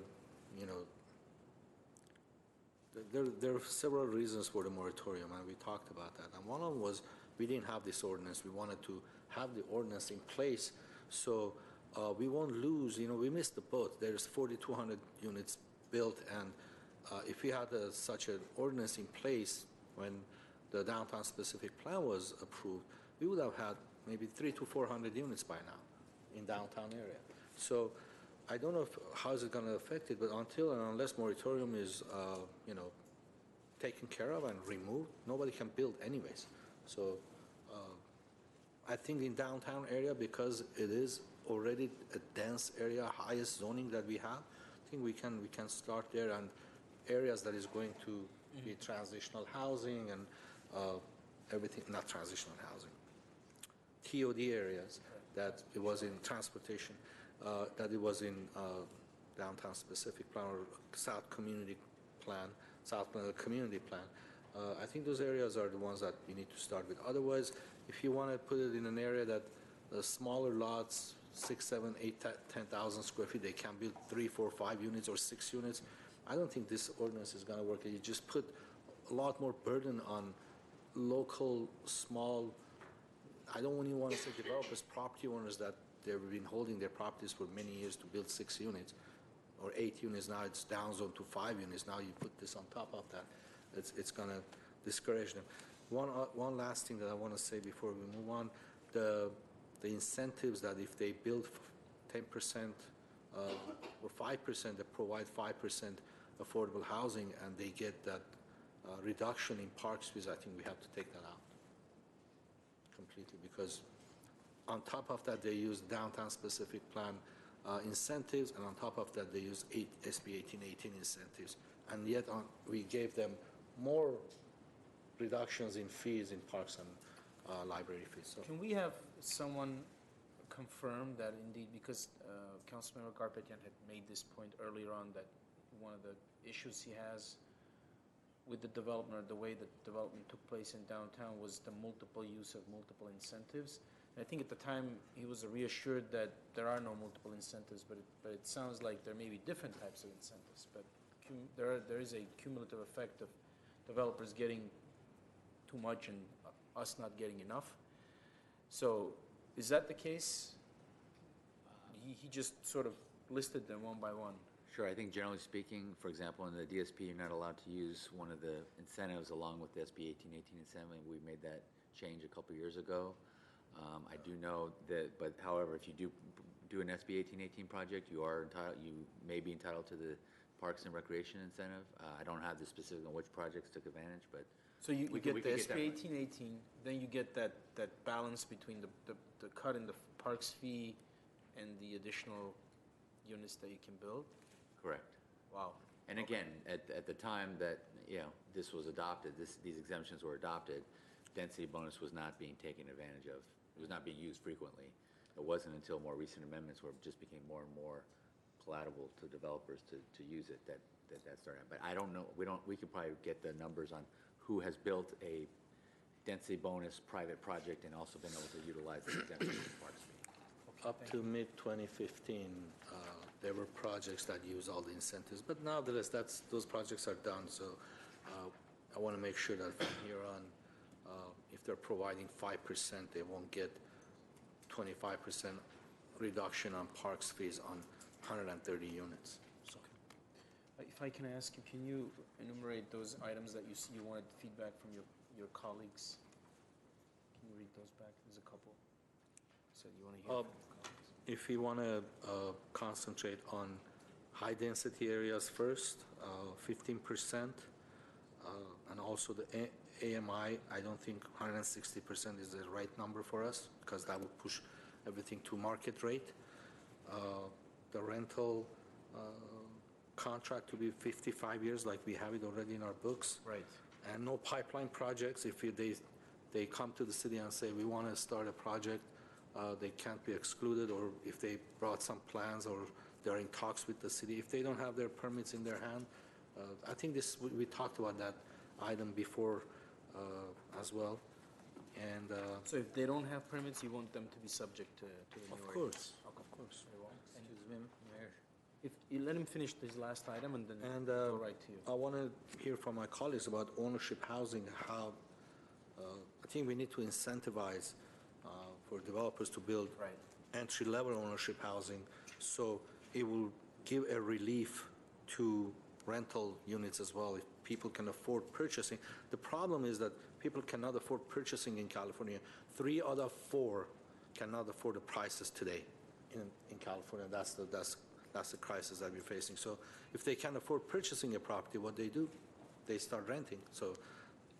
are several reasons for the moratorium, and we talked about that. And one of them was we didn't have this ordinance. We wanted to have the ordinance in place so we won't lose. We missed the boat. There's 4,200 units built, and if we had such an ordinance in place when the downtown specific plan was approved, we would have had maybe 300 to 400 units by now in downtown area. So I don't know how is it going to affect it, but until and unless moratorium is, taken care of and removed, nobody can build anyways. So I think in downtown area, because it is already a dense area, highest zoning that we have, I think we can start there, and areas that is going to be transitional housing and everything, not transitional housing, TOD areas, that it was in transportation, that it was in downtown specific plan or South community plan, South community plan. I think those areas are the ones that you need to start with. Otherwise, if you want to put it in an area that the smaller lots, 6, 7, 8, 10,000 square feet, they can build 3, 4, 5 units or 6 units. I don't think this ordinance is going to work. You just put a lot more burden on local, small, I don't even want to say developers, property owners that they've been holding their properties for many years to build 6 units or 8 units. Now it's down zone to 5 units. Now you put this on top of that. It's going to discourage them. One last thing that I want to say before we move on, the incentives that if they build 10% or 5%, they provide 5% affordable housing, and they get that reduction in parks fees, I think we have to take that out completely, because on top of that, they use downtown specific plan incentives, and on top of that, they use SB 1818 incentives. And yet we gave them more reductions in fees in parks and library fees. So Can we have someone confirm that indeed, because Councilmember Garpetian had made this point earlier on, that one of the issues he has with the development, or the way that development took place in downtown, was the multiple use of multiple incentives. And I think at the time he was reassured that there are no multiple incentives, but it sounds like there may be different types of incentives. But there is a cumulative effect of developers getting too much and us not getting enough. So is that the case? He just sort of listed them one by one. Sure, I think generally speaking, for example, in the DSP, you're not allowed to use one of the incentives along with the SB 1818 incentive. We made that change a couple years ago. I do know that, but however, if you do an SB 1818 project, you may be entitled to the Parks and Recreation incentive. I don't have the specific on which projects took advantage, but So you get the SB that 1818, then you get that balance between the cut in the parks fee and the additional units that you can build? correct. Wow. And again, at the time that, this was adopted, these exemptions were adopted, density bonus was not being taken advantage of. It was not being used frequently. It wasn't until more recent amendments where it just became more and more palatable to developers to use it that started. But I don't know, we could probably get the numbers on who has built a density bonus private project and also been able to utilize the exemption for parks fee. up to mid-2015, there were projects that use all the incentives, but nevertheless, those projects are done. So I want to make sure that from here on, if they're providing 5%, they won't get 25% reduction on parks fees on 130 units. So If I can ask you, can you enumerate those items that you wanted feedback from your colleagues? Can you read those back? There's a couple. So you want to hear from your colleagues? if you want to concentrate on high-density areas first, 15%, and also the AMI, I don't think 160% is the right number for us, because that would push everything to market rate. The rental contract to be 55 years, like we have it already in our books. Right. And no pipeline projects. If they come to the city and say, we want to start a project, they can't be excluded, or if they brought some plans or they're in talks with the city, if they don't have their permits in their hand, I think we talked about that item before as well. And So if they don't have permits, you want them to be subject to the new of ordinance? course, of course. Excuse me, Mayor. If you let him finish this last item and then And go right to you. I want to hear from my colleagues about ownership housing, how I think we need to incentivize for developers to build Right. entry-level ownership housing, so it will give a relief to rental units as well, if people can afford purchasing. The problem is that people cannot afford purchasing in California. 3 out of 4 cannot afford the prices today in California. That's the crisis that we're facing. So if they can't afford purchasing a property, what they do? They start renting. So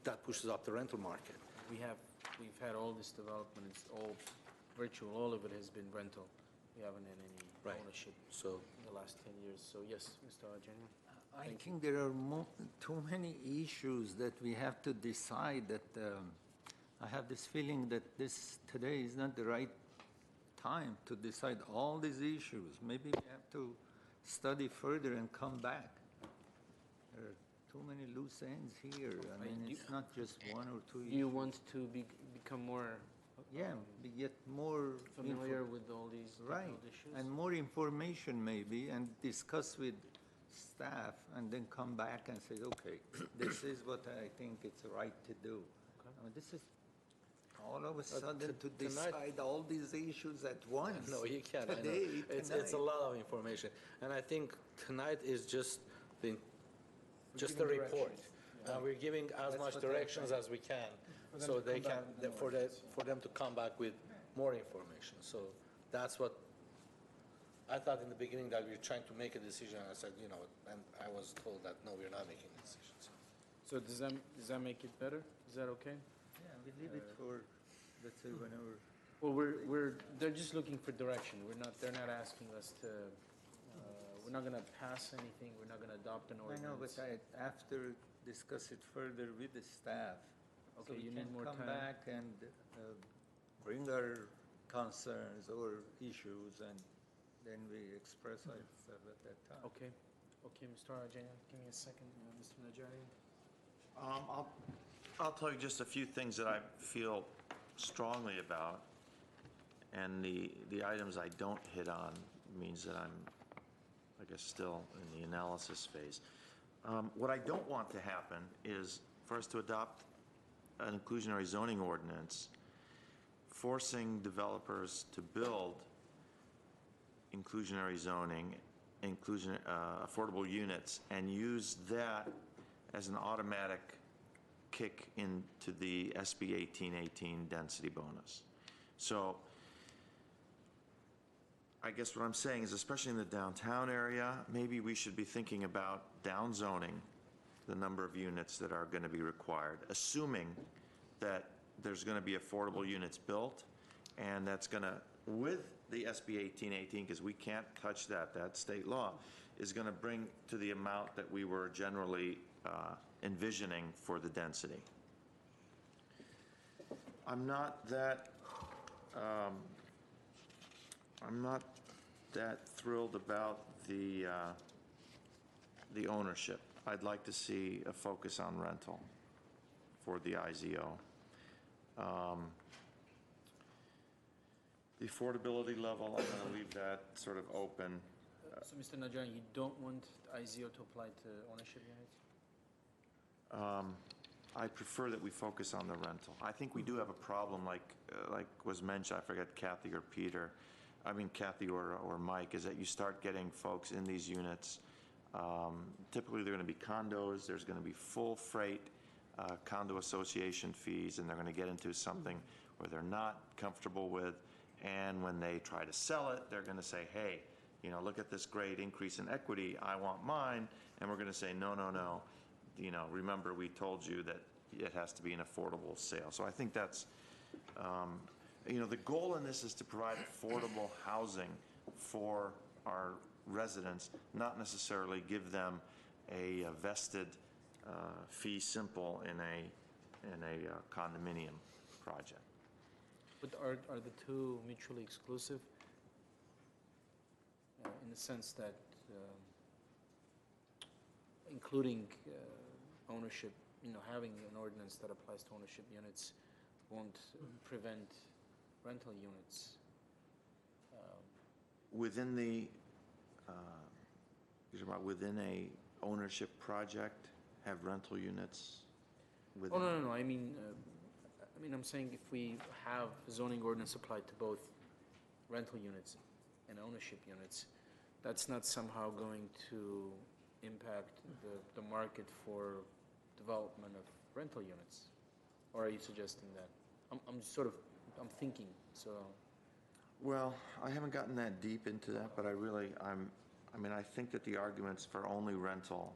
that pushes up the rental market. We've had all this development, it's all virtual, all of it has been rental. We haven't had any Right. ownership So in the last 10 years. So yes, Mr. Ajanian? I think there are too many issues that we have to decide that, I have this feeling that today is not the right time to decide all these issues. Maybe we have to study further and come back. There are too many loose ends here. I mean, it's not just one or two Do you issues. want to become more Yeah, we get more familiar with all these Right, technical issues? and more information maybe, and discuss with staff, and then come back and say, okay, this is what I think it's right to do. I mean, this is all of a sudden to decide all these issues at once. no, you can't. I know. Today, It's a tonight. lot of information, and I think tonight is just the giving report. directions. We're giving as much what I'm directions as we can, so they can for them to come back with more information. So that's what I thought in the beginning, that we were trying to make a decision. I said, and I was told that no, we're not making a decision. So does that make it better? Is that okay? Yeah, we leave it for, let's say, whenever. Well, they're just looking for direction. They're not asking us to, we're not gonna pass anything, we're not gonna adopt an I know, but ordinance. after discuss it further with the staff. Okay, so we you need can more come time. back and bring our concerns or issues, and then we express ourselves at that time. Okay, Mr. Ajanian, give me a second, Mr. Najarian. I'll tell you just a few things that I feel strongly about, and the items I don't hit on means that I'm, I guess, still in the analysis phase. What I don't want to happen is for us to adopt an inclusionary zoning ordinance, forcing developers to build inclusionary zoning, affordable units, and use that as an automatic kick into the SB 1818 density bonus. So I guess what I'm saying is, especially in the downtown area, maybe we should be thinking about downzoning the number of units that are going to be required, assuming that there's going to be affordable units built, and that's going to, with the SB 1818, because we can't touch that, that's state law, is going to bring to the amount that we were generally envisioning for the density. I'm not that thrilled about the ownership. I'd like to see a focus on rental for the IZO. The affordability level, I'm going to leave that sort of open. So, Mr. Najarian, you don't want IZO to apply to ownership units? I prefer that we focus on the rental. I think we do have a problem, like was mentioned, I forget Kathy or Peter, I mean Kathy or Mike, is that you start getting folks in these units. Typically, they're going to be condos. There's going to be full freight condo association fees, and they're going to get into something where they're not comfortable with. And when they try to sell it, they're going to say, hey, you know, look at this great increase in equity. I want mine. And we're going to say, no, no, no. You know, remember, we told you that it has to be an affordable sale. So I think that's, you know, the goal in this is to provide affordable housing for our residents, not necessarily give them a vested fee simple in a condominium project. But are the two mutually exclusive? In the sense that including ownership, you know, having an ordinance that applies to ownership units won't prevent rental units. Within the, you're talking about within a ownership project, have rental units within? Oh, no. I mean, I'm saying if we have zoning ordinance applied to both rental units and ownership units, that's not somehow going to impact the market for development of rental units? Or are you suggesting that? I'm thinking, so. Well, I haven't gotten that deep into that, but I think that the arguments for only rental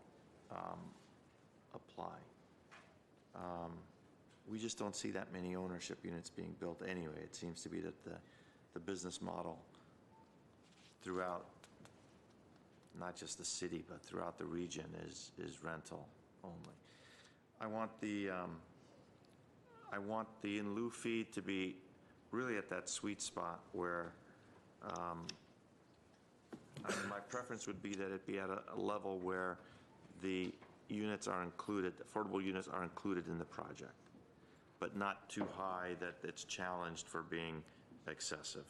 apply. We just don't see that many ownership units being built anyway. It seems to be that the business model throughout, not just the city, but throughout the region is rental only. I want the in lieu fee to be really at that sweet spot where my preference would be that it be at a level where the units are included, affordable units are included in the project, but not too high that it's challenged for being excessive.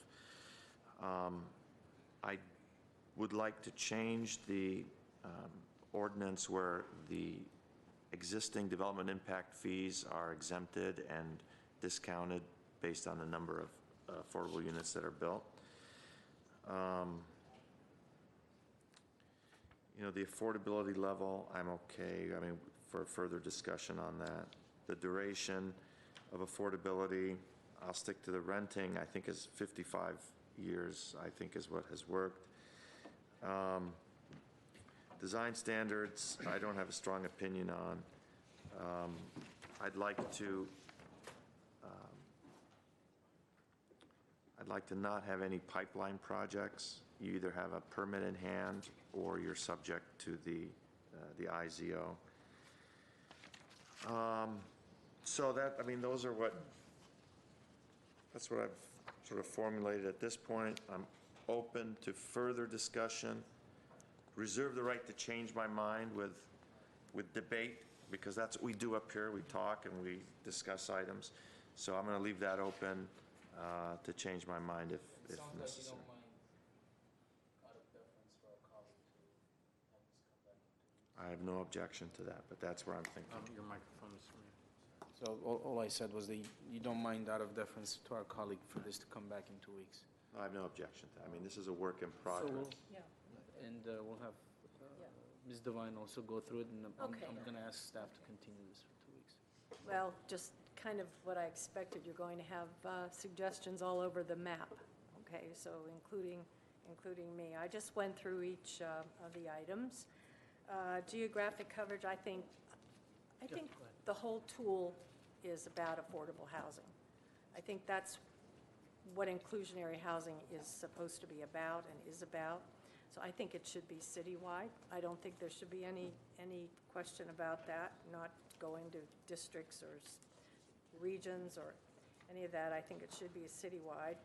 I would like to change the ordinance where the existing development impact fees are exempted and discounted based on the number of affordable units that are built. You know, the affordability level, I'm okay. I mean, for further discussion on that. The duration of affordability, I'll stick to the renting, I think is 55 years, I think is what has worked. Design standards, I don't have a strong opinion on. I'd like to not have any pipeline projects. You either have a permit in hand or you're subject to the IZO. So that, I mean, that's what I've sort of formulated at this point. I'm open to further discussion. Reserve the right to change my mind with debate, because that's what we do up here. We talk and we discuss items. So I'm going to leave that open to change my mind if necessary. I have no objection to that, but that's where I'm thinking. Your microphone is for me. So all I said was that you don't mind out of deference to our colleague for this to come back in 2 weeks. I have no objection to that. I mean, this is a work in progress. And we'll have Ms. Devine also go through it, and I'm Okay. going to ask staff to continue this for 2 weeks. Well, just kind of what I expected. You're going to have suggestions all over the map, okay? So including me. I just went through each of the items. Geographic coverage, I think the whole tool is about affordable housing. I think that's what inclusionary housing is supposed to be about and is about. So I think it should be citywide. I don't think there should be any question about that, not going to districts or regions or any of that. I think it should be citywide.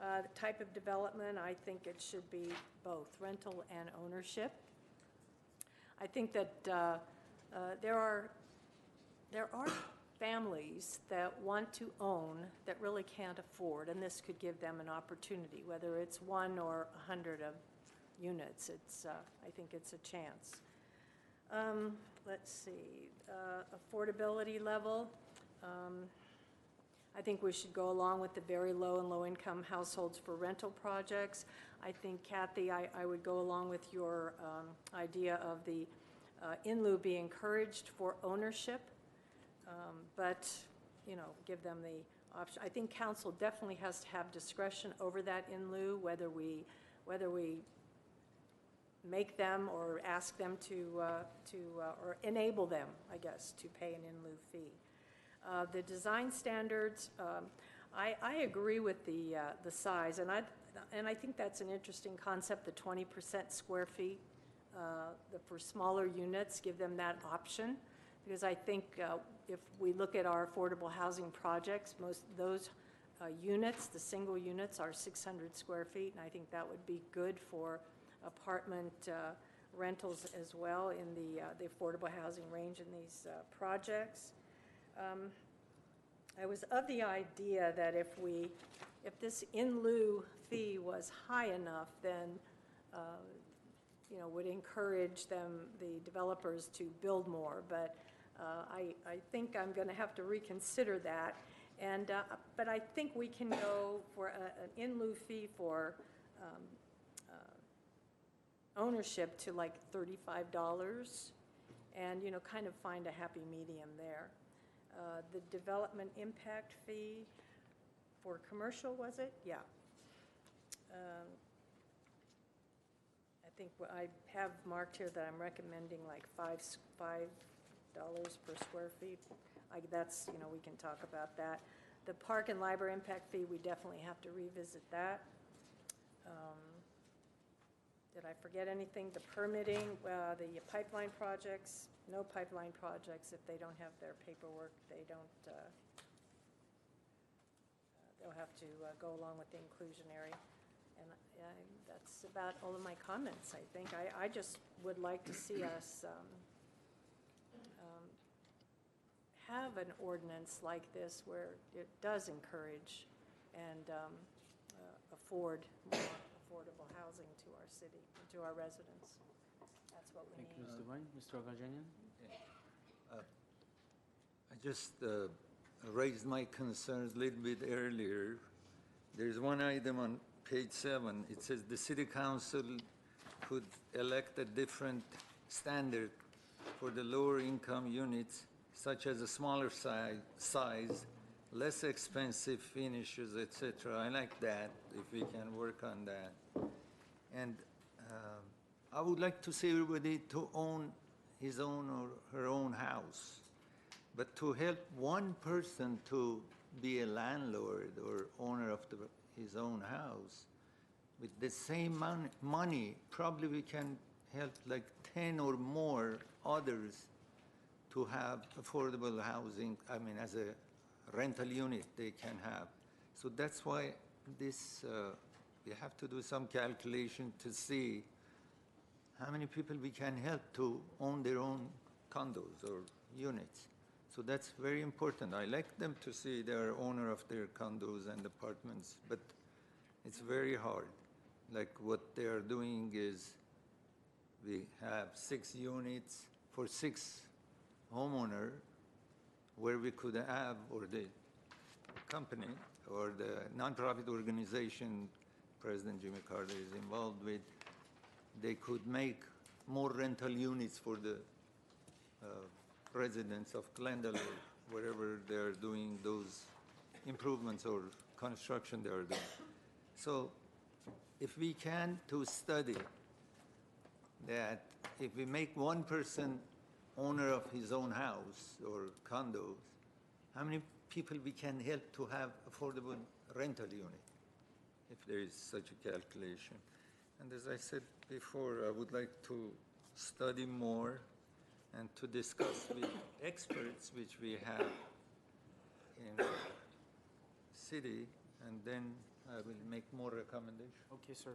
The type of development, I think it should be both rental and ownership. I think that there are families that want to own that really can't afford, and this could give them an opportunity, whether it's 1 or 100 of units. I think it's a chance. Let's see, affordability level. I think we should go along with the very low and low-income households for rental projects. I think, Kathy, I would go along with your idea of the in lieu be encouraged for ownership, but, you know, give them the option. I think council definitely has to have discretion over that in lieu, whether we make them or ask them to or enable them, I guess, to pay an in lieu fee. The design standards, I agree with the size, and I think that's an interesting concept, the 20% square feet for smaller units, give them that option, because I think if we look at our affordable housing projects, most of those units, the single units, are 600 square feet, and I think that would be good for apartment rentals as well in the affordable housing range in these projects. I was of the idea that if this in lieu fee was high enough, then you know, would encourage the developers to build more. But I think I'm going to have to reconsider that. And but I think we can go for an in lieu fee for ownership to like $35, and you know, kind of find a happy medium there. The development impact fee for commercial, was it? Yeah. I think I have marked here that I'm recommending like $5 per square feet. That's, you know, we can talk about that. The park and library impact fee, we definitely have to revisit that. Did I forget anything? The permitting, the pipeline projects, no pipeline projects if they don't have their paperwork. They'll have to go along with the inclusionary. And that's about all of my comments, I think. I just would like to see us have an ordinance like this where it does encourage and afford more affordable housing to our city, to our residents. That's what we Thank you, need. Mr. Devine. Mr. Agajanian? I just raised my concerns a little bit earlier. There's one item on page 7. It says the city council could elect a different standard for the lower income units, such as a smaller size, less expensive finishes, etc. I like that, if we can work on that. And I would like to see everybody to own his own or her own house. But to help one person to be a landlord or owner of his own house, with the same money, probably we can help like 10 or more others to have affordable housing, I mean, as a rental unit they can have. So that's why this, we have to do some calculation to see how many people we can help to own their own condos or units. So that's very important. I like them to see they're owner of their condos and apartments, but it's very hard. Like what they are doing is we have 6 units for 6 homeowner where we could have, or the company or the nonprofit organization President Jimmy Carter is involved with, they could make more rental units for the residents of Glendale or wherever they're doing those improvements or construction they are doing. So if we can to study that if we make one person owner of his own house or condos, how many people we can help to have affordable rental unit, if there is such a calculation. And as I said before, I would like to study more and to discuss with experts, which we have in the city, and then I will make more recommendations. Okay, sir.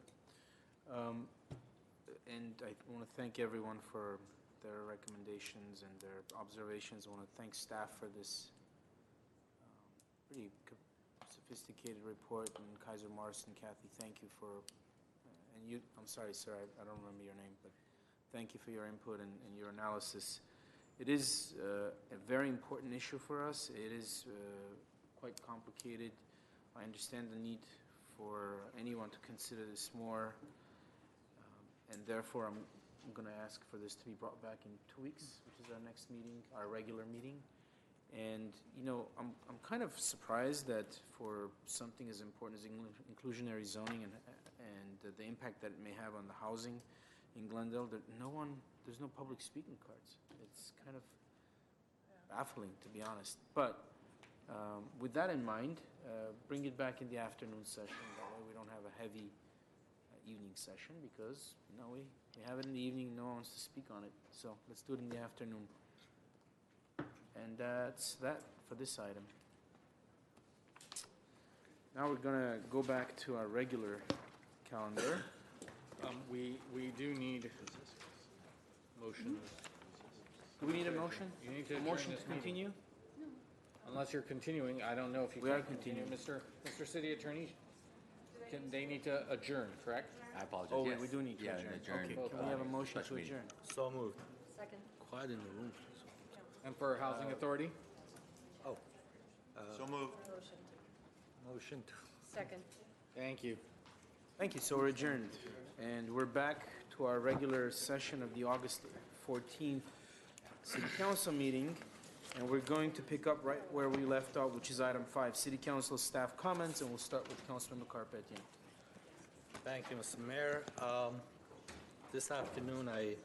And I want to thank everyone for their recommendations and their observations. I want to thank staff for this pretty sophisticated report. And Kaiser Marston, Kathy, thank you for, and you, I'm sorry, sir, I don't remember your name, but thank you for your input and your analysis. It is a very important issue for us. It is quite complicated. I understand the need for anyone to consider this more, and therefore I'm going to ask for this to be brought back in 2 weeks, which is our next meeting, our regular meeting. And, you know, I'm kind of surprised that for something as important as inclusionary zoning and the impact that it may have on the housing in Glendale, that there's no public speaking cards. It's kind of baffling, to be honest. But with that in mind, bring it back in the afternoon session. That way we don't have a heavy evening session, because, you know, we have it in the evening, no one wants to speak on it. So let's do it in the afternoon. And that's that for this item. Now we're gonna go back to our regular calendar. We do need motion. Do we need a motion? You need to A adjourn motion this to meeting. continue? Unless you're continuing, I don't know if you We can are continue. continuing. Mr. City Attorney, they need to adjourn, correct? I apologize. Oh, wait, Yes. we do need to Yeah, adjourn. adjourn. Okay, can we have a motion Special to meeting. adjourn? So moved. Second. Quiet in the room, please. And for Housing Authority? So moved. Motion. Motion to Second. Thank you. Thank you, so we're adjourned. And we're back to our regular session of the August 14th City Council meeting. And we're going to pick up right where we left off, which is item 5, City Council staff comments, and we'll start with Councilmember Carpetian. Thank you, Mr. Mayor. This afternoon, I